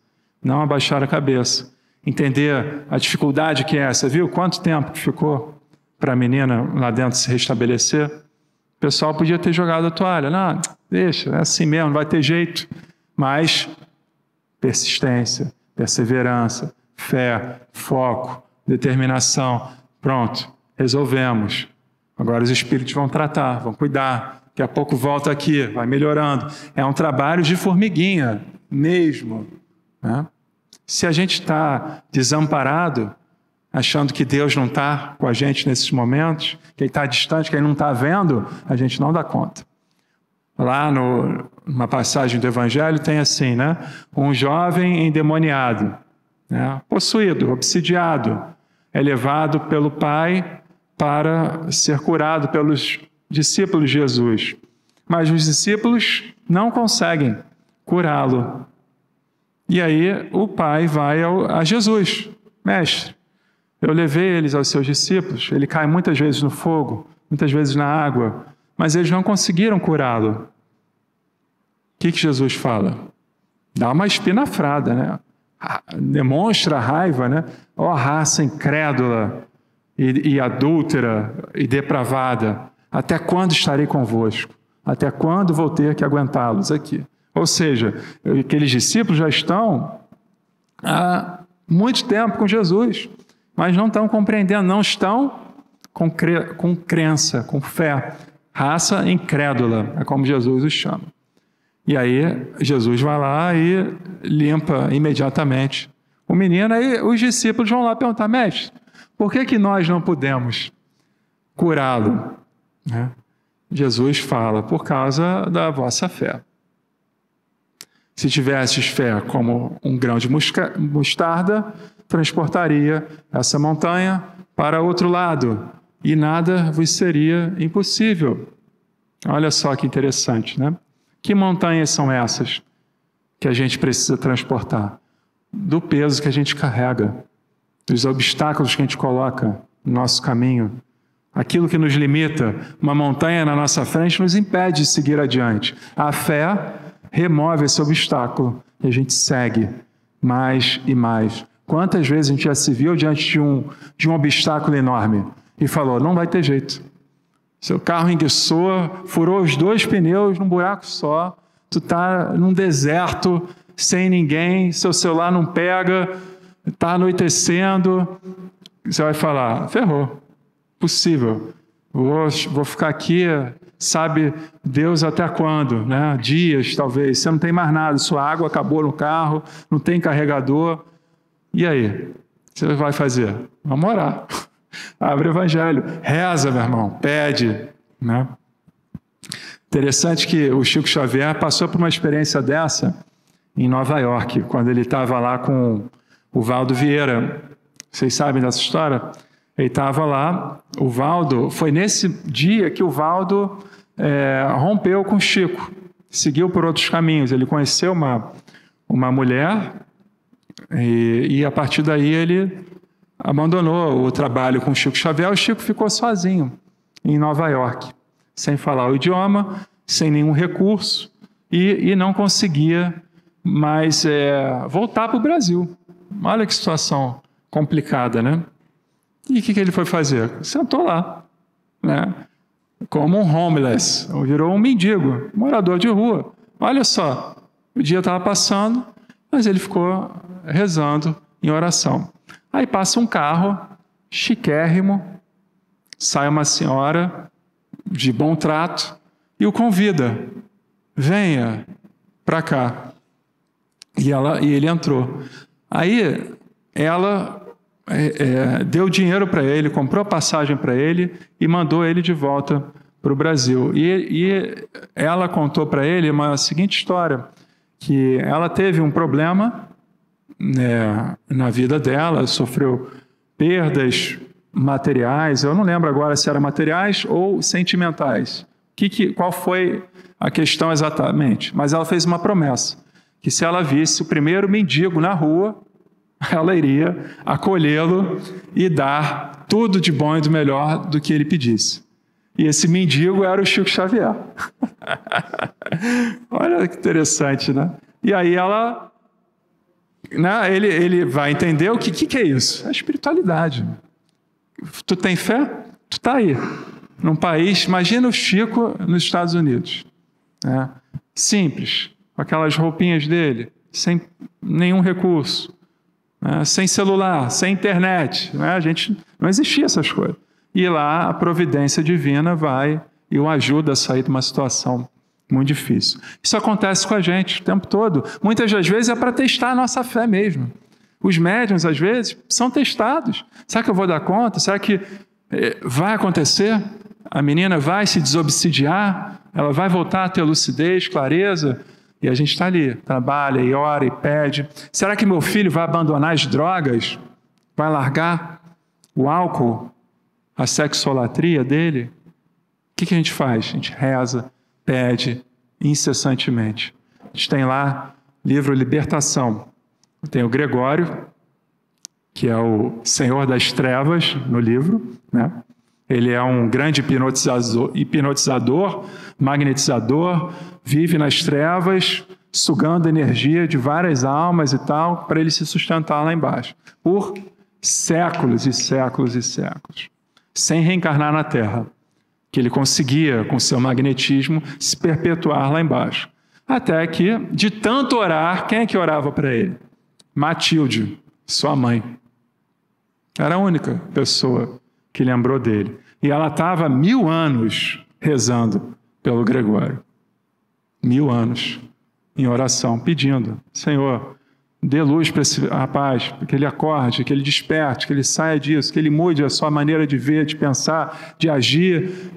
não abaixar a cabeça. Entender a dificuldade que é essa, viu? Quanto tempo que ficou para a menina lá dentro se restabelecer? O pessoal podia ter jogado a toalha. Não, deixa, é assim mesmo, não vai ter jeito. Mas persistência, perseverança, fé, foco, determinação. Pronto, resolvemos. Agora os espíritos vão tratar, vão cuidar. Daqui a pouco volta aqui, vai melhorando. É um trabalho de formiguinha mesmo. Né? Se a gente está desamparado, achando que Deus não está com a gente nesses momentos, que Ele está distante, que Ele não está vendo, a gente não dá conta. Lá numa passagem do Evangelho tem assim, né? Um jovem endemoniado, né? Possuído, obsidiado, é levado pelo pai para ser curado pelos discípulos de Jesus. Mas os discípulos não conseguem curá-lo. E aí o pai vai a Jesus. Mestre, eu levei eles aos seus discípulos, ele cai muitas vezes no fogo, muitas vezes na água, mas eles não conseguiram curá-lo. O que Jesus fala? Dá uma espinafrada, né? Demonstra a raiva, né? Ó raça incrédula e adúltera e depravada, até quando estarei convosco? Até quando vou ter que aguentá-los aqui? Ou seja, aqueles discípulos já estão há muito tempo com Jesus, mas não estão compreendendo, não estão com crença, com fé. Raça incrédula, é como Jesus os chama. E aí Jesus vai lá e limpa imediatamente o menino. Aí os discípulos vão lá perguntar: mestre, por que nós não podemos curá-lo? Né? Jesus fala: por causa da vossa fé. Se tivesses fé como um grão de mostarda, transportaria essa montanha para outro lado, e nada vos seria impossível. Olha só que interessante, né? Que montanhas são essas que a gente precisa transportar? Do peso que a gente carrega, dos obstáculos que a gente coloca no nosso caminho. Aquilo que nos limita, uma montanha na nossa frente, nos impede de seguir adiante. A fé remove esse obstáculo e a gente segue mais e mais. Quantas vezes a gente já se viu diante de um obstáculo enorme e falou: não vai ter jeito. Seu carro enguiçou, furou os 2 pneus num buraco só, tu está num deserto, sem ninguém, seu celular não pega, está anoitecendo. Você vai falar: ferrou, possível, vou ficar aqui, sabe Deus até quando, né? Dias talvez, você não tem mais nada, sua água acabou no carro, não tem carregador. E aí? O que você vai fazer? Vamos orar. Abre o Evangelho, reza, meu irmão, pede, né? Interessante que o Chico Xavier passou por uma experiência dessa em Nova York, quando ele estava lá com o Valdo Vieira. Vocês sabem dessa história? Ele estava lá, o Valdo, foi nesse dia que o Valdo rompeu com o Chico, seguiu por outros caminhos. Ele conheceu uma mulher e a partir daí ele abandonou o trabalho com o Chico Xavier. O Chico ficou sozinho em Nova York, sem falar o idioma, sem nenhum recurso, e não conseguia mais voltar para o Brasil. Olha que situação complicada, né? E o que ele foi fazer? Sentou lá, né? Como um homeless, virou um mendigo, morador de rua. Olha só, o dia estava passando, mas ele ficou rezando em oração. Aí passa um carro chiquérrimo, sai uma senhora de bom trato e o convida: venha para cá. E ele entrou. Aí ela deu dinheiro para ele, comprou passagem para ele e mandou ele de volta para o Brasil. E ela contou para ele uma seguinte história, que ela teve um problema na vida dela, sofreu perdas materiais, eu não lembro agora se eram materiais ou sentimentais. Qual foi a questão exatamente? Mas ela fez uma promessa, que se ela visse o primeiro mendigo na rua, ela iria acolhê-lo e dar tudo de bom e do melhor do que ele pedisse. E esse mendigo era o Chico Xavier. Olha que interessante, né? E aí ela... Ele vai entender o que é isso. É a espiritualidade. Tu tem fé? Tu está aí. Num país... Imagina o Chico nos Estados Unidos. Né? Simples. Com aquelas roupinhas dele. Sem nenhum recurso. Né? Sem celular. Sem internet. Né? A gente... Não existia essas coisas. E lá a providência divina vai e o ajuda a sair de uma situação muito difícil. Isso acontece com a gente o tempo todo. Muitas das vezes é para testar a nossa fé mesmo. Os médiuns, às vezes, são testados. Será que eu vou dar conta? Será que vai acontecer? A menina vai se desobsidiar? Ela vai voltar a ter lucidez, clareza? E a gente está ali, trabalha e ora e pede. Será que meu filho vai abandonar as drogas? Vai largar o álcool, a sexolatria dele? O que a gente faz? A gente reza, pede incessantemente. A gente tem lá livro Libertação. Tem o Gregório, que é o Senhor das Trevas no livro, né? Ele é um grande hipnotizador, magnetizador, vive nas trevas, sugando energia de várias almas e tal, para ele se sustentar lá embaixo, por séculos e séculos e séculos, sem reencarnar na Terra, que ele conseguia, com seu magnetismo, se perpetuar lá embaixo. Até que, de tanto orar, quem é que orava para ele? Matilde, sua mãe. Era a única pessoa que lembrou dele. E ela estava há 1000 anos rezando pelo Gregório. 1000 anos em oração, pedindo: Senhor, dê luz para esse rapaz, que ele acorde, que ele desperte, que ele saia disso, que ele mude a sua maneira de ver, de pensar, de agir.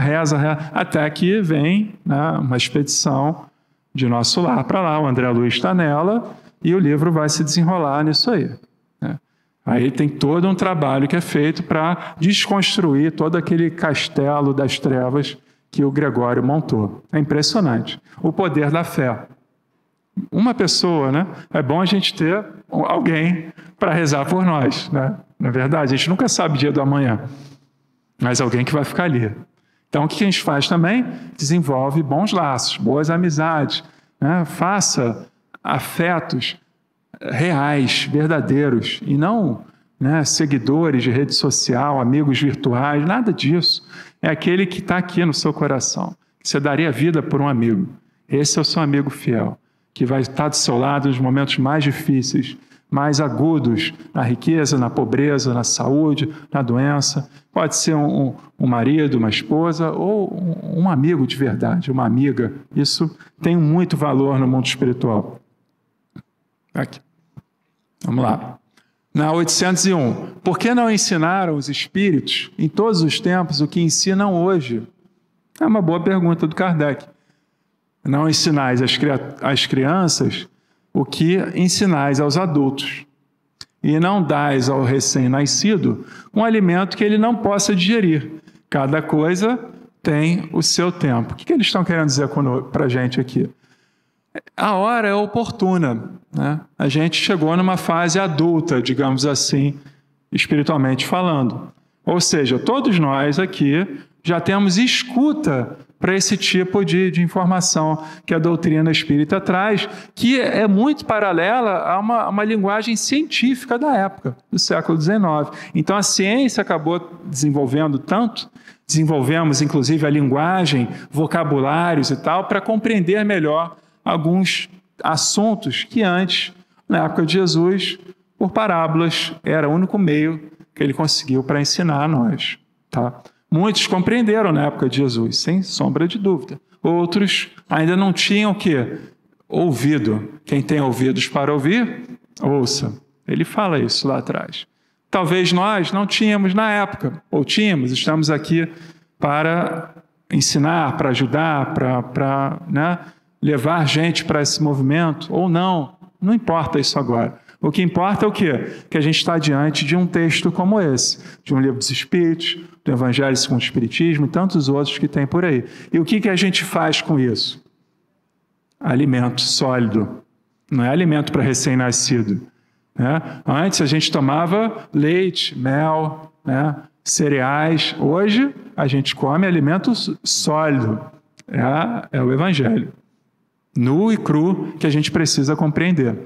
Reza. Até que vem, né, uma expedição de Nosso Lar para lá. O André Luiz está nela e o livro vai se desenrolar nisso aí. Aí tem todo um trabalho que é feito para desconstruir todo aquele castelo das trevas que o Gregório montou. É impressionante. O poder da fé. Uma pessoa, né? É bom a gente ter alguém para rezar por nós, né? Na verdade, a gente nunca sabe o dia do amanhã, mas alguém que vai ficar ali. Então, o que a gente faz também? Desenvolve bons laços, boas amizades, né? Faça afetos reais, verdadeiros, e não, né, seguidores de rede social, amigos virtuais, nada disso. É aquele que está aqui no seu coração. Você daria vida por um amigo. Esse é o seu amigo fiel, que vai estar do seu lado nos momentos mais difíceis, mais agudos, na riqueza, na pobreza, na saúde, na doença. Pode ser um marido, uma esposa, ou um amigo de verdade, uma amiga. Isso tem muito valor no mundo espiritual. Aqui. Vamos lá. Na 801. Por que não ensinaram os espíritos, em todos os tempos, o que ensinam hoje? É uma boa pergunta do Kardec. Não ensinais às crianças o que ensinais aos adultos. E não dais ao recém-nascido um alimento que ele não possa digerir. Cada coisa tem o seu tempo. O que eles estão querendo dizer para a gente aqui? A hora é oportuna, né? A gente chegou numa fase adulta, digamos assim, espiritualmente falando. Ou seja, todos nós aqui já temos escuta para esse tipo de informação que a doutrina espírita traz, que é muito paralela a uma linguagem científica da época, do século XIX. Então, a ciência acabou desenvolvendo tanto, desenvolvemos inclusive a linguagem, vocabulários e tal, para compreender melhor alguns assuntos que antes, na época de Jesus, por parábolas, era o único meio que ele conseguiu para ensinar a nós. Tá? Muitos compreenderam na época de Jesus, sem sombra de dúvida. Outros ainda não tinham o quê? Ouvido. Quem tem ouvidos para ouvir, ouça. Ele fala isso lá atrás. Talvez nós não tínhamos na época, ou tínhamos, estamos aqui para ensinar, para ajudar, para né, levar gente para esse movimento, ou não. Não importa isso agora. O que importa é o quê? Que a gente está diante de um texto como esse, de um livro dos Espíritos, do Evangelho segundo o Espiritismo e tantos outros que tem por aí. E o que a gente faz com isso? Alimento sólido. Não é alimento para recém-nascido. Né? Antes a gente tomava leite, mel, né? Cereais. Hoje a gente come alimento sólido. É o Evangelho. Nu e cru que a gente precisa compreender.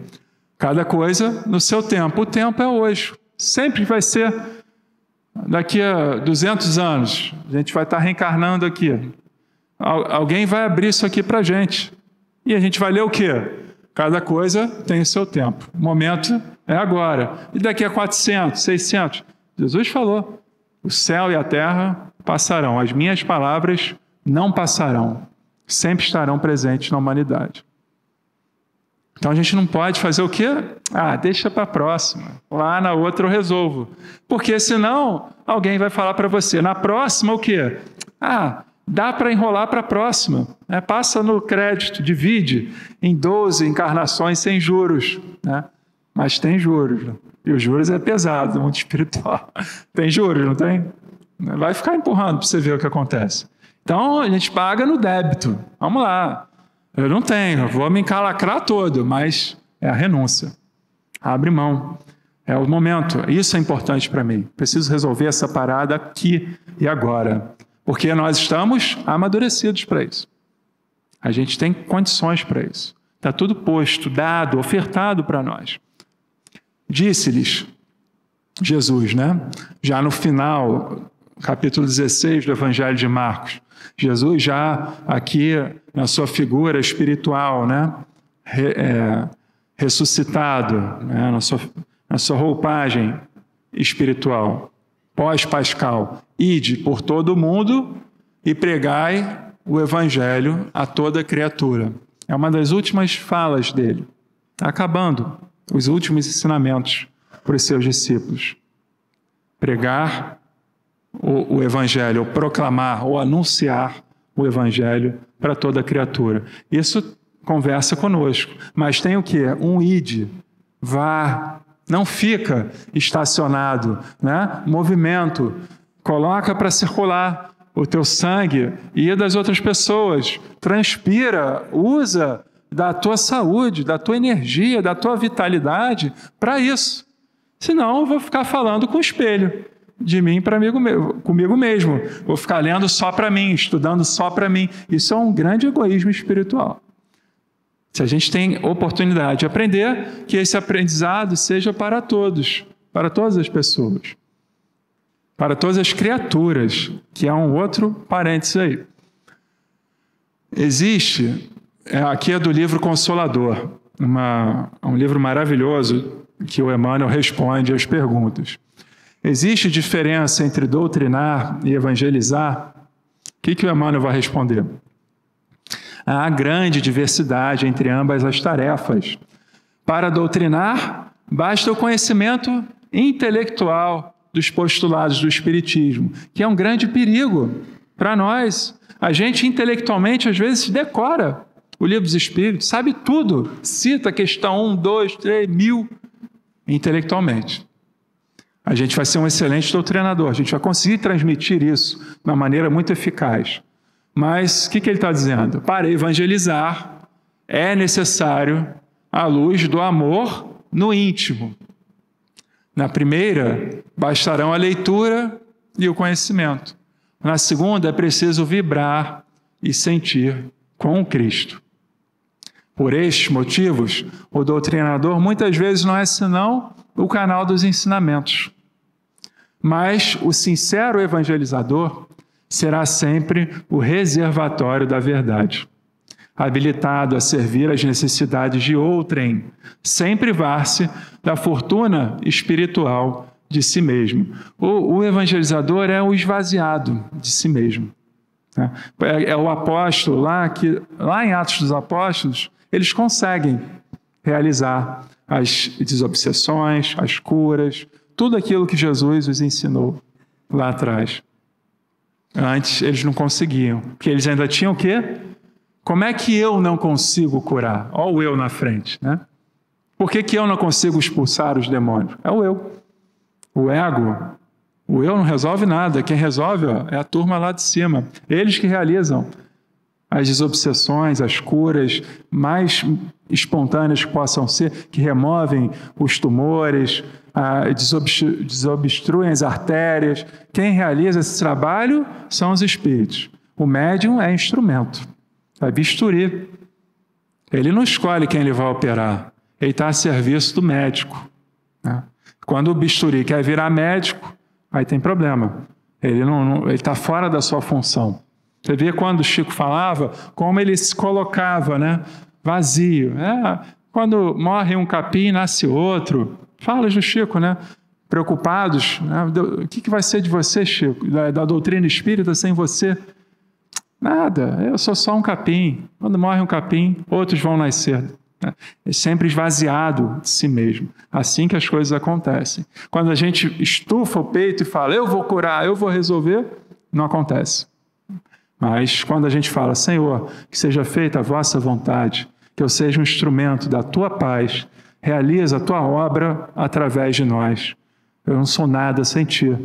Cada coisa no seu tempo. O tempo é hoje. Sempre vai ser daqui a 200 anos. A gente vai estar reencarnando aqui. Alguém vai abrir isso aqui para a gente. E a gente vai ler o quê? Cada coisa tem o seu tempo. O momento é agora. E daqui a 400, 600? Jesus falou, o céu e a terra passarão. As minhas palavras não passarão. Sempre estarão presentes na humanidade. Então a gente não pode fazer o quê? Deixa para a próxima. Lá na outra eu resolvo. Porque senão alguém vai falar para você, na próxima o quê? dá para enrolar para a próxima. Né? Passa no crédito, divide em 12 encarnações sem juros. Né? Mas tem juros. Né? E os juros é pesado no mundo espiritual. Tem juros, não tem? Vai ficar empurrando para você ver o que acontece. Então, a gente paga no débito. Vamos lá. Eu não tenho, eu vou me encalacrar todo, mas é a renúncia. Abre mão. É o momento. Isso é importante para mim. Preciso resolver essa parada aqui e agora. Porque nós estamos amadurecidos para isso. A gente tem condições para isso. Está tudo posto, dado, ofertado para nós. Disse-lhes Jesus, né? Já no final, capítulo 16 do Evangelho de Marcos, Jesus já aqui na sua figura espiritual, né? Ressuscitado, né? na sua roupagem espiritual, pós-pascal. Ide por todo o mundo e pregai o Evangelho a toda criatura. É uma das últimas falas dele. Está acabando os últimos ensinamentos para os seus discípulos. Pregar o Evangelho, ou proclamar, ou anunciar o Evangelho para toda criatura. Isso conversa conosco. Mas tem o quê? Um ide, vá, não fica estacionado, né? Movimento, coloca para circular o teu sangue e das outras pessoas. Transpira, usa da tua saúde, da tua energia, da tua vitalidade para isso. Senão eu vou ficar falando com o espelho, de mim para comigo mesmo. Vou ficar lendo só para mim, estudando só para mim. Isso é um grande egoísmo espiritual. Se a gente tem oportunidade de aprender, que esse aprendizado seja para todos, para todas as pessoas, para todas as criaturas, que é um outro parênteses aí. Existe, aqui é do livro Consolador, um livro maravilhoso que o Emmanuel responde às perguntas. Existe diferença entre doutrinar e evangelizar? O que o Emmanuel vai responder? Há grande diversidade entre ambas as tarefas. Para doutrinar, basta o conhecimento intelectual dos postulados do Espiritismo, que é um grande perigo para nós. A gente intelectualmente, às vezes, decora o Livro dos Espíritos, sabe tudo, cita a questão 1, 2, 3, 1000, intelectualmente. A gente vai ser um excelente doutrinador, a gente vai conseguir transmitir isso de uma maneira muito eficaz. Mas o que ele está dizendo? Para evangelizar, é necessário a luz do amor no íntimo. Na primeira, bastarão a leitura e o conhecimento. Na segunda, é preciso vibrar e sentir com o Cristo. Por estes motivos, o doutrinador muitas vezes não é senão o canal dos ensinamentos. Mas o sincero evangelizador será sempre o reservatório da verdade, habilitado a servir às necessidades de outrem, sem privar-se da fortuna espiritual de si mesmo. O evangelizador é o esvaziado de si mesmo. É o apóstolo lá em Atos dos Apóstolos, eles conseguem realizar as desobsessões, as curas, tudo aquilo que Jesus os ensinou lá atrás. Antes eles não conseguiam, porque eles ainda tinham o quê? Como é que eu não consigo curar? Olha o eu na frente, né? Por que eu não consigo expulsar os demônios? É o eu. O ego. O eu não resolve nada. Quem resolve é a turma lá de cima. Eles que realizam as desobsessões, as curas mais espontâneas que possam ser, que removem os tumores, desobstruem as artérias. Quem realiza esse trabalho são os espíritos. O médium é instrumento, é bisturi. Ele não escolhe quem ele vai operar, ele está a serviço do médico. Né? Quando o bisturi quer virar médico, aí tem problema. Ele está fora da sua função. Você vê quando o Chico falava, como ele se colocava, né? Vazio. Quando morre um capim, nasce outro. Fala do Chico, né? Preocupados. Né? O que vai ser de você, Chico? Da doutrina espírita sem você? Nada, eu sou só um capim. Quando morre um capim, outros vão nascer. É sempre esvaziado de si mesmo. Assim que as coisas acontecem. Quando a gente estufa o peito e fala, eu vou curar, eu vou resolver, não acontece. Mas quando a gente fala, Senhor, que seja feita a vossa vontade, que eu seja um instrumento da tua paz, realiza a tua obra através de nós. Eu não sou nada sem ti.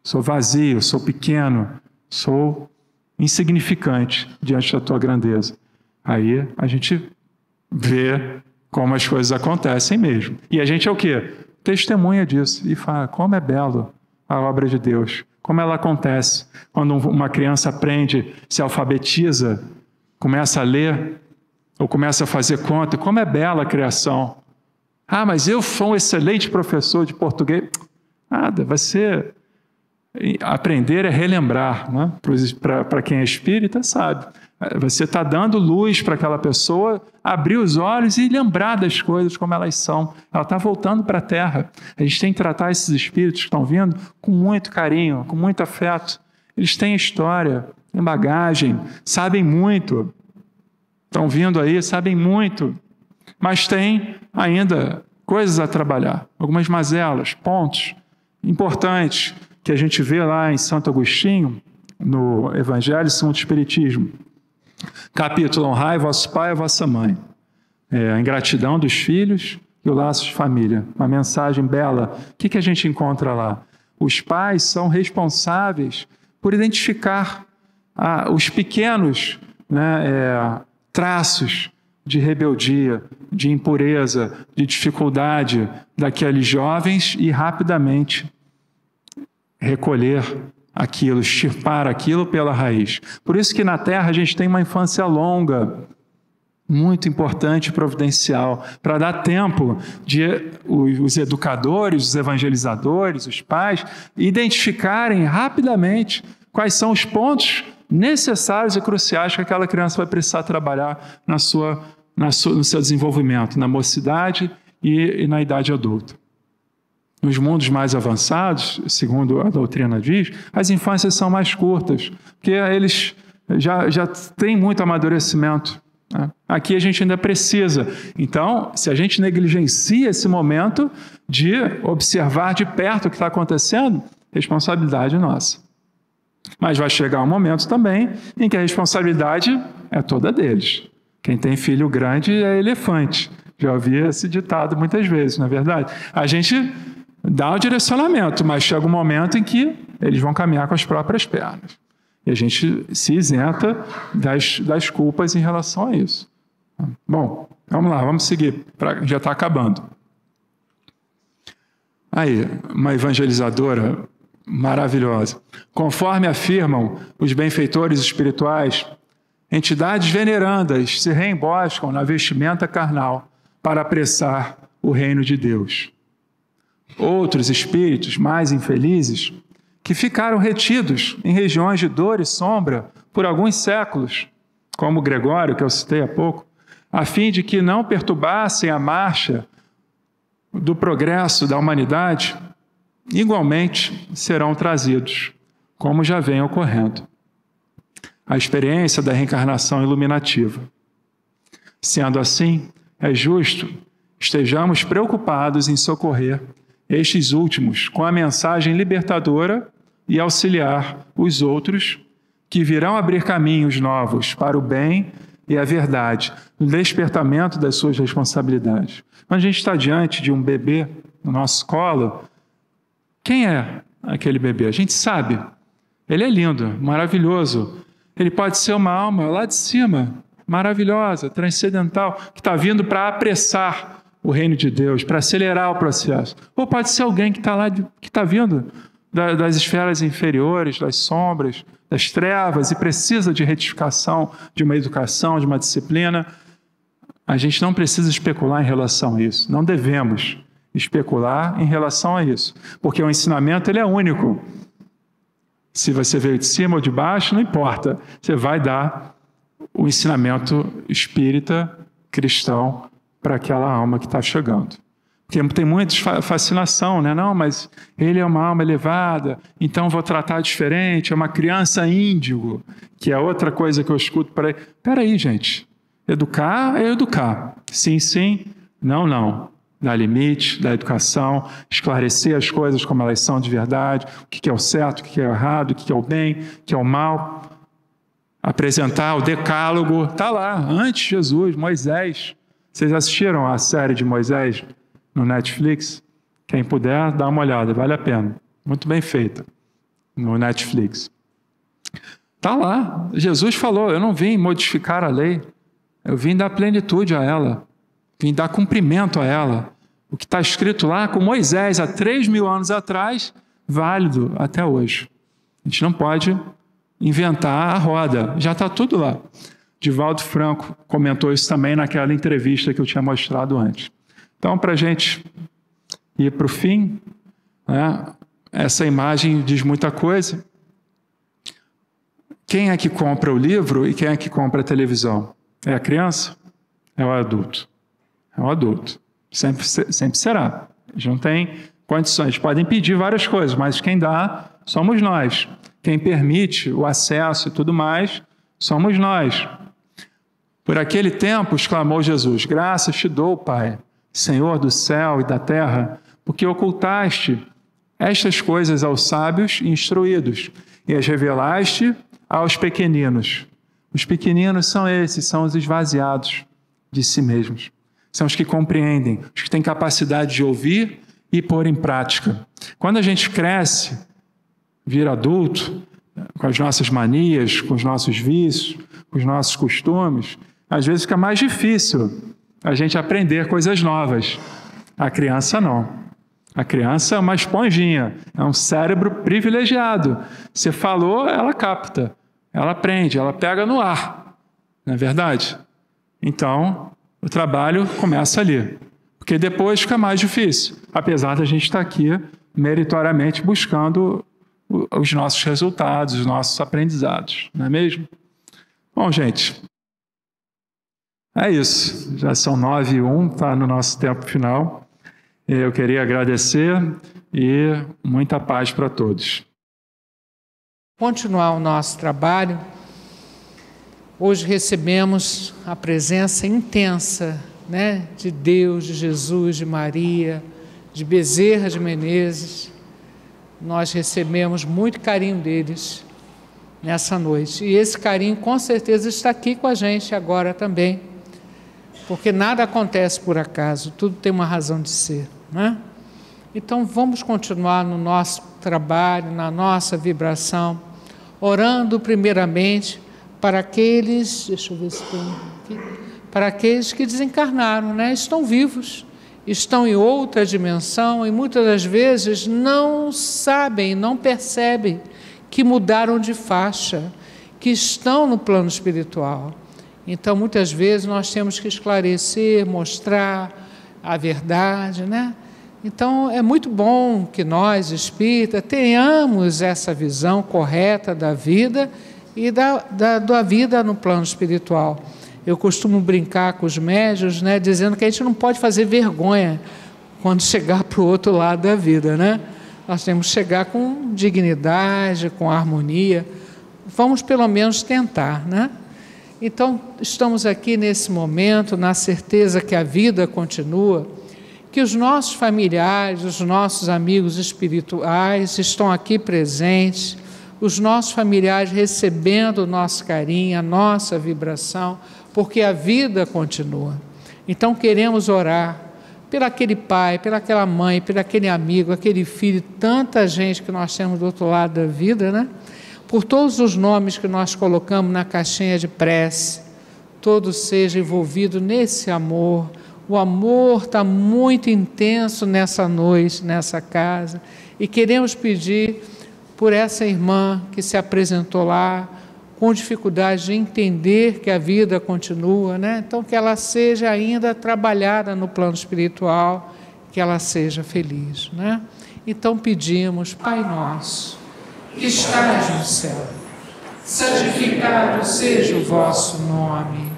Sou vazio, sou pequeno, sou insignificante diante da tua grandeza. Aí a gente vê como as coisas acontecem mesmo. E a gente é o quê? Testemunha disso. E fala, como é belo a obra de Deus. Como ela acontece. Quando uma criança aprende, se alfabetiza, começa a ler, ou começa a fazer conta. Como é bela a criação. Ah, mas eu sou um excelente professor de português. Nada, vai ser... Aprender é relembrar, né? Para quem é espírita, sabe. Você está dando luz para aquela pessoa abrir os olhos e lembrar das coisas como elas são. Ela está voltando para a Terra. A gente tem que tratar esses espíritos que estão vindo com muito carinho, com muito afeto. Eles têm história, têm bagagem, sabem muito. Estão vindo aí, sabem muito. Mas têm ainda coisas a trabalhar. Algumas mazelas, pontos importantes que a gente vê lá em Santo Agostinho, no Evangelho segundo o Espiritismo. Capítulo: honrai vosso pai e vossa mãe. A ingratidão dos filhos e o laço de família. Uma mensagem bela. O que a gente encontra lá? Os pais são responsáveis por identificar os pequenos, né, traços de rebeldia, de impureza, de dificuldade daqueles jovens e rapidamente recolher aquilo, extirpar aquilo pela raiz. Por isso que na Terra a gente tem uma infância longa, muito importante e providencial, para dar tempo de os educadores, os evangelizadores, os pais, identificarem rapidamente quais são os pontos necessários e cruciais que aquela criança vai precisar trabalhar no seu desenvolvimento, na mocidade e na idade adulta. Nos mundos mais avançados, segundo a doutrina diz, as infâncias são mais curtas, porque eles já têm muito amadurecimento. Né? Aqui a gente ainda precisa. Então, se a gente negligencia esse momento de observar de perto o que está acontecendo, responsabilidade nossa. Mas vai chegar um momento também em que a responsabilidade é toda deles. Quem tem filho grande é elefante. Já ouvi esse ditado muitas vezes, não é verdade? A gente dá o direcionamento, mas chega um momento em que eles vão caminhar com as próprias pernas. E a gente se isenta das culpas em relação a isso. Bom, vamos lá, vamos seguir, já está acabando. Aí, uma evangelizadora maravilhosa. Conforme afirmam os benfeitores espirituais, entidades venerandas se reemboscam na vestimenta carnal para apressar o reino de Deus. Outros espíritos mais infelizes, que ficaram retidos em regiões de dor e sombra por alguns séculos, como Gregório, que eu citei há pouco, a fim de que não perturbassem a marcha do progresso da humanidade, igualmente serão trazidos, como já vem ocorrendo. A experiência da reencarnação iluminativa. Sendo assim, é justo estejamos preocupados em socorrer estes últimos com a mensagem libertadora e auxiliar os outros que virão abrir caminhos novos para o bem e a verdade, no despertamento das suas responsabilidades. Quando a gente está diante de um bebê no nosso colo, quem é aquele bebê? A gente sabe. Ele é lindo, maravilhoso. Ele pode ser uma alma lá de cima, maravilhosa, transcendental, que está vindo para apressar o reino de Deus, para acelerar o processo. Ou pode ser alguém que está lá, que está vindo das esferas inferiores, das sombras, das trevas, e precisa de retificação, de uma educação, de uma disciplina. A gente não precisa especular em relação a isso. Não devemos especular em relação a isso, porque o ensinamento ele é único. Se você veio de cima ou de baixo, não importa. Você vai dar o ensinamento espírita, cristão, para aquela alma que está chegando. Porque tem muita fascinação, né? Não, mas ele é uma alma elevada, então vou tratar diferente, é uma criança índigo, que é outra coisa que eu escuto por aí. Espera aí, gente. Educar é educar. Sim, sim. Não, não. Dar limite, dar educação, esclarecer as coisas como elas são de verdade, o que é o certo, o que é o errado, o que é o bem, o que é o mal. apresentar o decálogo. Está lá, antes de Jesus, Moisés. Vocês assistiram a série de Moisés no Netflix? Quem puder, dá uma olhada, vale a pena. Muito bem feita no Netflix. Está lá. Jesus falou, eu não vim modificar a lei, eu vim dar plenitude a ela, vim dar cumprimento a ela. O que está escrito lá com Moisés há 3.000 anos atrás, válido até hoje. A gente não pode inventar a roda, já está tudo lá. Divaldo Franco comentou isso também naquela entrevista que eu tinha mostrado antes. Então, para a gente ir para o fim, né, essa imagem diz muita coisa. Quem é que compra o livro e quem é que compra a televisão? É a criança? É o adulto? É o adulto. Sempre será. Eles não têm condições. Podem pedir várias coisas, mas quem dá somos nós. Quem permite o acesso e tudo mais, somos nós. Por aquele tempo, exclamou Jesus, graças te dou, Pai, Senhor do céu e da terra, porque ocultaste estas coisas aos sábios e instruídos e as revelaste aos pequeninos. Os pequeninos são esses, são os esvaziados de si mesmos. São os que compreendem, os que têm capacidade de ouvir e pôr em prática. Quando a gente cresce, vira adulto, com as nossas manias, com os nossos vícios, com os nossos costumes, às vezes fica mais difícil a gente aprender coisas novas. A criança não. A criança é uma esponjinha, é um cérebro privilegiado. Você falou, ela capta, ela aprende, ela pega no ar. Não é verdade? Então, o trabalho começa ali. Porque depois fica mais difícil, apesar da gente estar aqui meritoriamente buscando os nossos resultados, os nossos aprendizados. Não é mesmo? Bom, gente, é isso. Já são 9h01, está no nosso tempo final. Eu queria agradecer e muita paz para todos. Continuar o nosso trabalho. Hoje recebemos a presença intensa, né, de Deus, de Jesus, de Maria, de Bezerra de Menezes. Nós recebemos muito carinho deles nessa noite. E esse carinho com certeza está aqui com a gente agora também. Porque nada acontece por acaso, tudo tem uma razão de ser, né? Então vamos continuar no nosso trabalho, na nossa vibração, orando primeiramente para aqueles, deixa eu ver se tem aqui, para aqueles que desencarnaram, né? Estão vivos, estão em outra dimensão e muitas das vezes não sabem, não percebem que mudaram de faixa, que estão no plano espiritual. Então, muitas vezes, nós temos que esclarecer, mostrar a verdade, né? Então, é muito bom que nós, espíritas, tenhamos essa visão correta da vida e da vida no plano espiritual. Eu costumo brincar com os médiuns, né, dizendo que a gente não pode fazer vergonha quando chegar para o outro lado da vida, né? Nós temos que chegar com dignidade, com harmonia. Vamos, pelo menos, tentar, né? Então, estamos aqui nesse momento, na certeza que a vida continua, que os nossos familiares, os nossos amigos espirituais estão aqui presentes, os nossos familiares recebendo o nosso carinho, a nossa vibração, porque a vida continua. Então, queremos orar pelo aquele pai, pela aquela mãe, pelo aquele amigo, aquele filho, tanta gente que nós temos do outro lado da vida, né? Por todos os nomes que nós colocamos na caixinha de prece, todos sejam envolvidos nesse amor. O amor está muito intenso nessa noite, nessa casa, e queremos pedir por essa irmã que se apresentou lá, com dificuldade de entender que a vida continua, né? Então, que ela seja ainda trabalhada no plano espiritual, que ela seja feliz, né? Então, pedimos, Pai nosso, que estás no céu, santificado seja o vosso nome,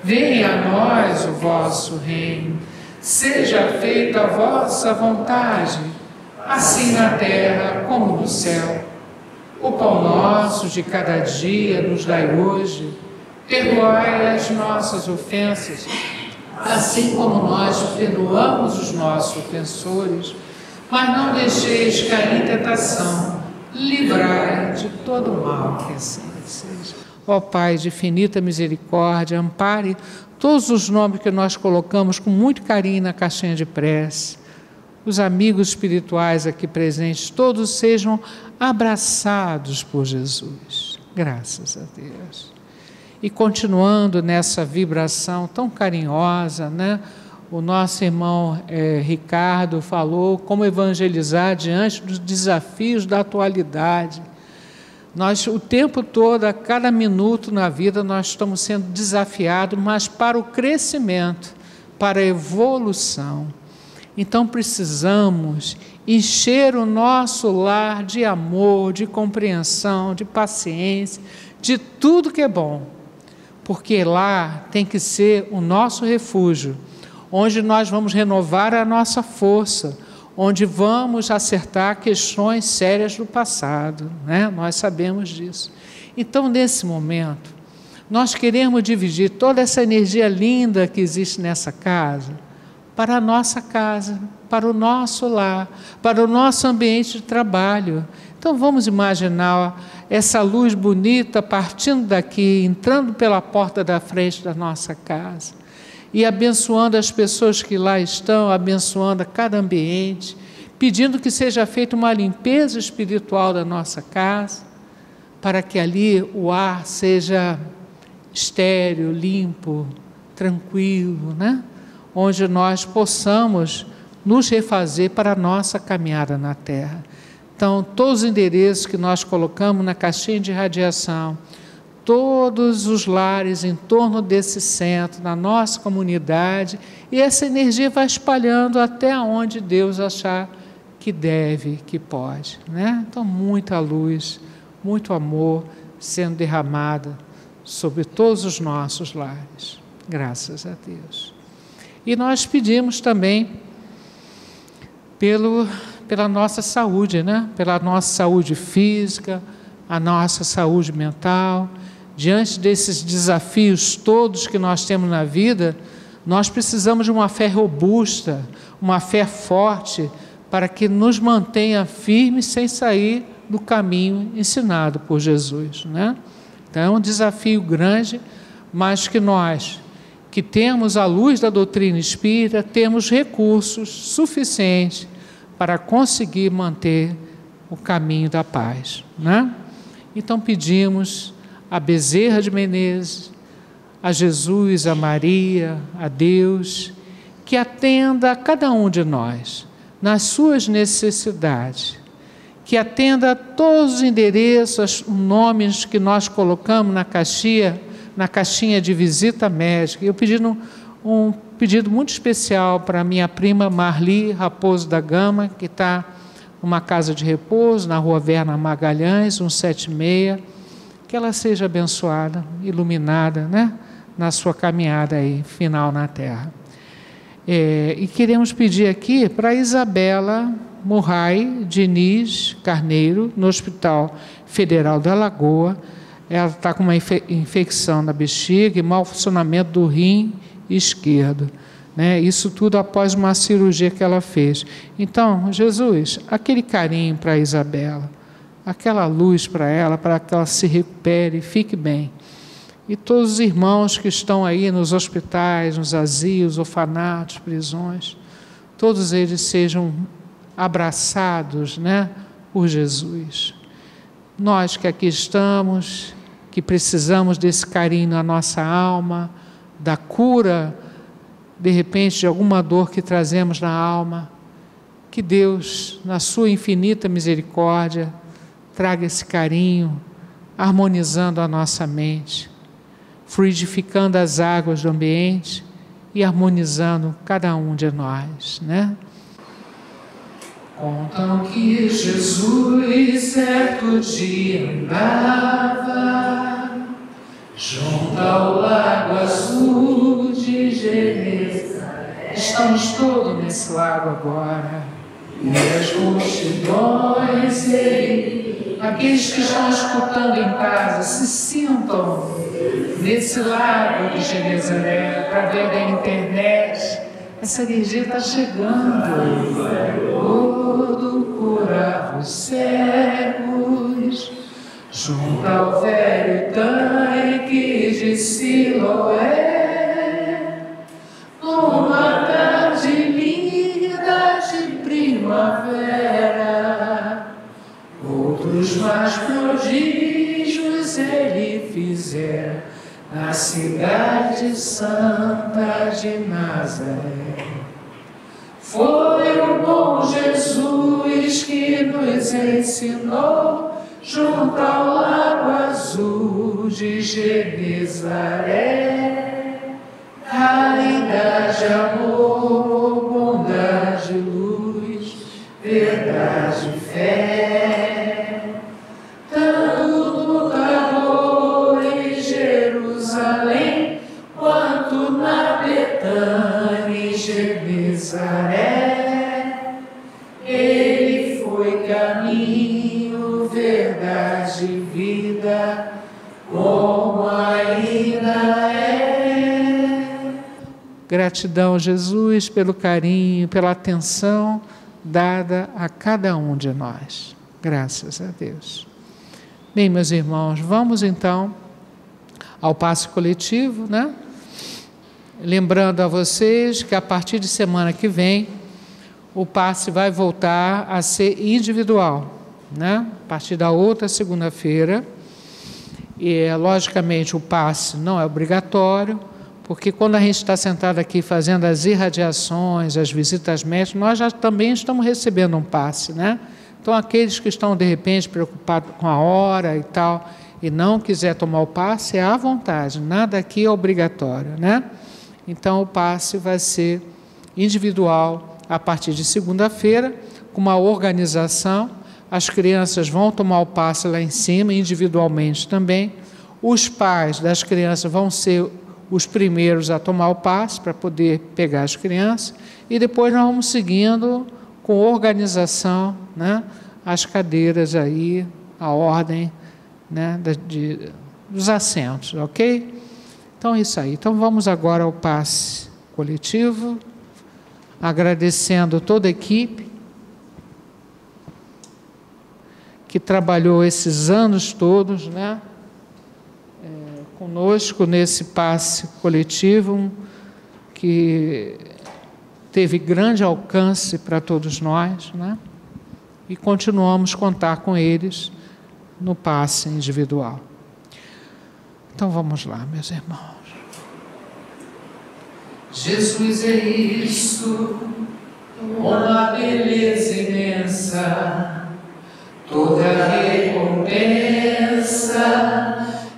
venha a nós o vosso reino, seja feita a vossa vontade, assim na terra como no céu. O pão nosso de cada dia nos dai hoje, perdoai as nossas ofensas, assim como nós perdoamos os nossos ofensores, mas não deixeis cair em tentação, livrai de todo mal, que assim seja. Ó Pai de infinita misericórdia, ampare todos os nomes que nós colocamos com muito carinho na caixinha de prece. Os amigos espirituais aqui presentes, todos sejam abraçados por Jesus. Graças a Deus. E continuando nessa vibração tão carinhosa, né? O nosso irmão Ricardo falou como evangelizar diante dos desafios da atualidade. Nós, o tempo todo, a cada minuto na vida, nós estamos sendo desafiados, mas para o crescimento, para a evolução. Então precisamos encher o nosso lar de amor, de compreensão, de paciência, de tudo que é bom. Porque lá tem que ser o nosso refúgio, onde nós vamos renovar a nossa força, onde vamos acertar questões sérias do passado, né? Nós sabemos disso. Então, nesse momento, nós queremos dividir toda essa energia linda que existe nessa casa para a nossa casa, para o nosso lar, para o nosso ambiente de trabalho. Então, vamos imaginar essa luz bonita partindo daqui, entrando pela porta da frente da nossa casa, e abençoando as pessoas que lá estão, abençoando cada ambiente, pedindo que seja feita uma limpeza espiritual da nossa casa, para que ali o ar seja estéril, limpo, tranquilo, né? Onde nós possamos nos refazer para a nossa caminhada na Terra. Então, todos os endereços que nós colocamos na caixinha de radiação, todos os lares em torno desse centro, na nossa comunidade, e essa energia vai espalhando até onde Deus achar que deve, que pode, né? Então, muita luz, muito amor sendo derramada sobre todos os nossos lares, graças a Deus. E nós pedimos também pela nossa saúde, né? Pela nossa saúde física, a nossa saúde mental. Diante desses desafios todos que nós temos na vida, nós precisamos de uma fé robusta, uma fé forte, para que nos mantenha firmes sem sair do caminho ensinado por Jesus, né? Então é um desafio grande, mas que nós, que temos a luz da doutrina espírita, temos recursos suficientes para conseguir manter o caminho da paz, né? Então pedimos a Bezerra de Menezes, a Jesus, a Maria, a Deus, que atenda a cada um de nós nas suas necessidades, que atenda a todos os endereços, os nomes que nós colocamos na caixinha de visita médica. Eu pedindo um pedido muito especial para a minha prima Marli Raposo da Gama, que está numa casa de repouso, na rua Verna Magalhães, 176, que ela seja abençoada, iluminada, né, na sua caminhada aí, final na Terra. E queremos pedir aqui para a Isabela Murray Diniz Carneiro, no Hospital Federal da Lagoa. Ela está com uma infecção na bexiga e mau funcionamento do rim esquerdo, né? Isso tudo após uma cirurgia que ela fez. Então, Jesus, aquele carinho para a Isabela, aquela luz para ela, para que ela se recupere e fique bem. E todos os irmãos que estão aí nos hospitais, nos asilos, orfanatos, prisões, todos eles sejam abraçados, né, por Jesus. Nós que aqui estamos, que precisamos desse carinho na nossa alma, da cura, de repente, de alguma dor que trazemos na alma, que Deus, na sua infinita misericórdia, traga esse carinho, harmonizando a nossa mente, fluidificando as águas do ambiente e harmonizando cada um de nós, né? Contam que Jesus certo dia andava junto ao lago azul de Genezaré. Estamos todos nesse lago agora. E as multidões, aqueles que estão escutando em casa, se sintam nesse lago de Genezaré, através da internet. Essa energia está chegando. Todo curar os cegos, junto ao velho tanque de Siloé, numa tarde linda de primavera, outros mais prodígios ele fizera na cidade santa de Nazaré. Foi o bom Jesus que nos ensinou junto ao lago azul de Genezaré. Caridade, amor, bondade, luz, verdade e fé. Tanto no Tabor em Jerusalém, quanto na Betânia em Genezaré, ele foi caminho, verdade e vida, como ainda é. Gratidão, Jesus, pelo carinho, pela atenção dada a cada um de nós. Graças a Deus. Bem, meus irmãos, vamos então ao passe coletivo, né? Lembrando a vocês que a partir de semana que vem, o passe vai voltar a ser individual, né? A partir da outra segunda-feira. E, logicamente, o passe não é obrigatório, porque quando a gente está sentado aqui fazendo as irradiações, as visitas médicas, nós já também estamos recebendo um passe, né? Então, aqueles que estão, de repente, preocupados com a hora e tal, e não quiser tomar o passe, é à vontade, nada aqui é obrigatório, né? Então, o passe vai ser individual a partir de segunda-feira, com uma organização. As crianças vão tomar o passe lá em cima, individualmente também. Os pais das crianças vão ser os primeiros a tomar o passe, para poder pegar as crianças. E depois nós vamos seguindo com organização, né, as cadeiras aí, a ordem, né, dos assentos, ok? Então é isso aí. Então vamos agora ao passe coletivo, agradecendo toda a equipe que trabalhou esses anos todos, né, conosco nesse passe coletivo, que teve grande alcance para todos nós, né? E continuamos a contar com eles no passe individual. Então vamos lá, meus irmãos. Jesus é isso, uma beleza imensa, toda recompensa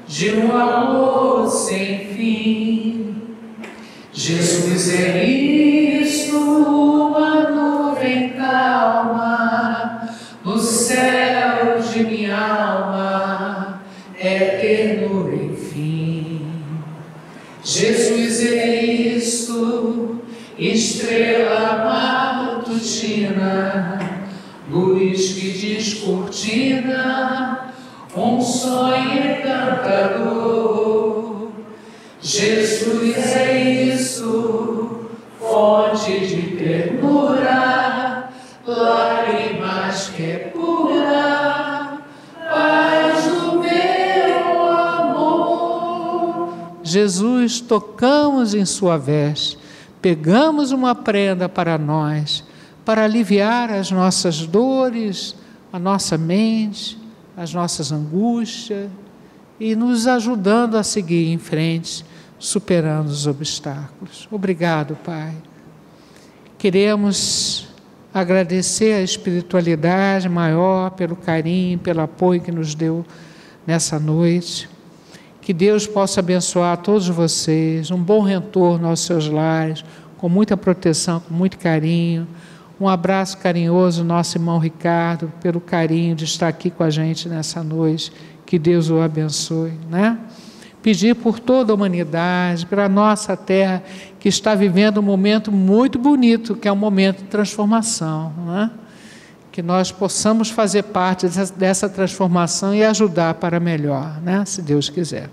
de um amor sem fim. Jesus é isso, uma nuvem calma, no céu de minha alma, é ternura enfim. Jesus é isto, estrela matutina, luz que descortina um sonho encantador. Jesus é isso, fonte de ternura, lágrimas que é pura, paz do meu amor. Jesus, tocamos em sua veste, pegamos uma prenda para nós, para aliviar as nossas dores, a nossa mente, as nossas angústias, e nos ajudando a seguir em frente, superando os obstáculos. Obrigado, Pai. Queremos agradecer a espiritualidade maior pelo carinho, pelo apoio que nos deu nessa noite. Que Deus possa abençoar todos vocês, um bom retorno aos seus lares, com muita proteção, com muito carinho. Um abraço carinhoso ao nosso irmão Ricardo, pelo carinho de estar aqui com a gente nessa noite. Que Deus o abençoe, né? Pedir por toda a humanidade, pela nossa terra, que está vivendo um momento muito bonito, que é um momento de transformação, né? Que nós possamos fazer parte dessa transformação e ajudar para melhor, né? Se Deus quiser.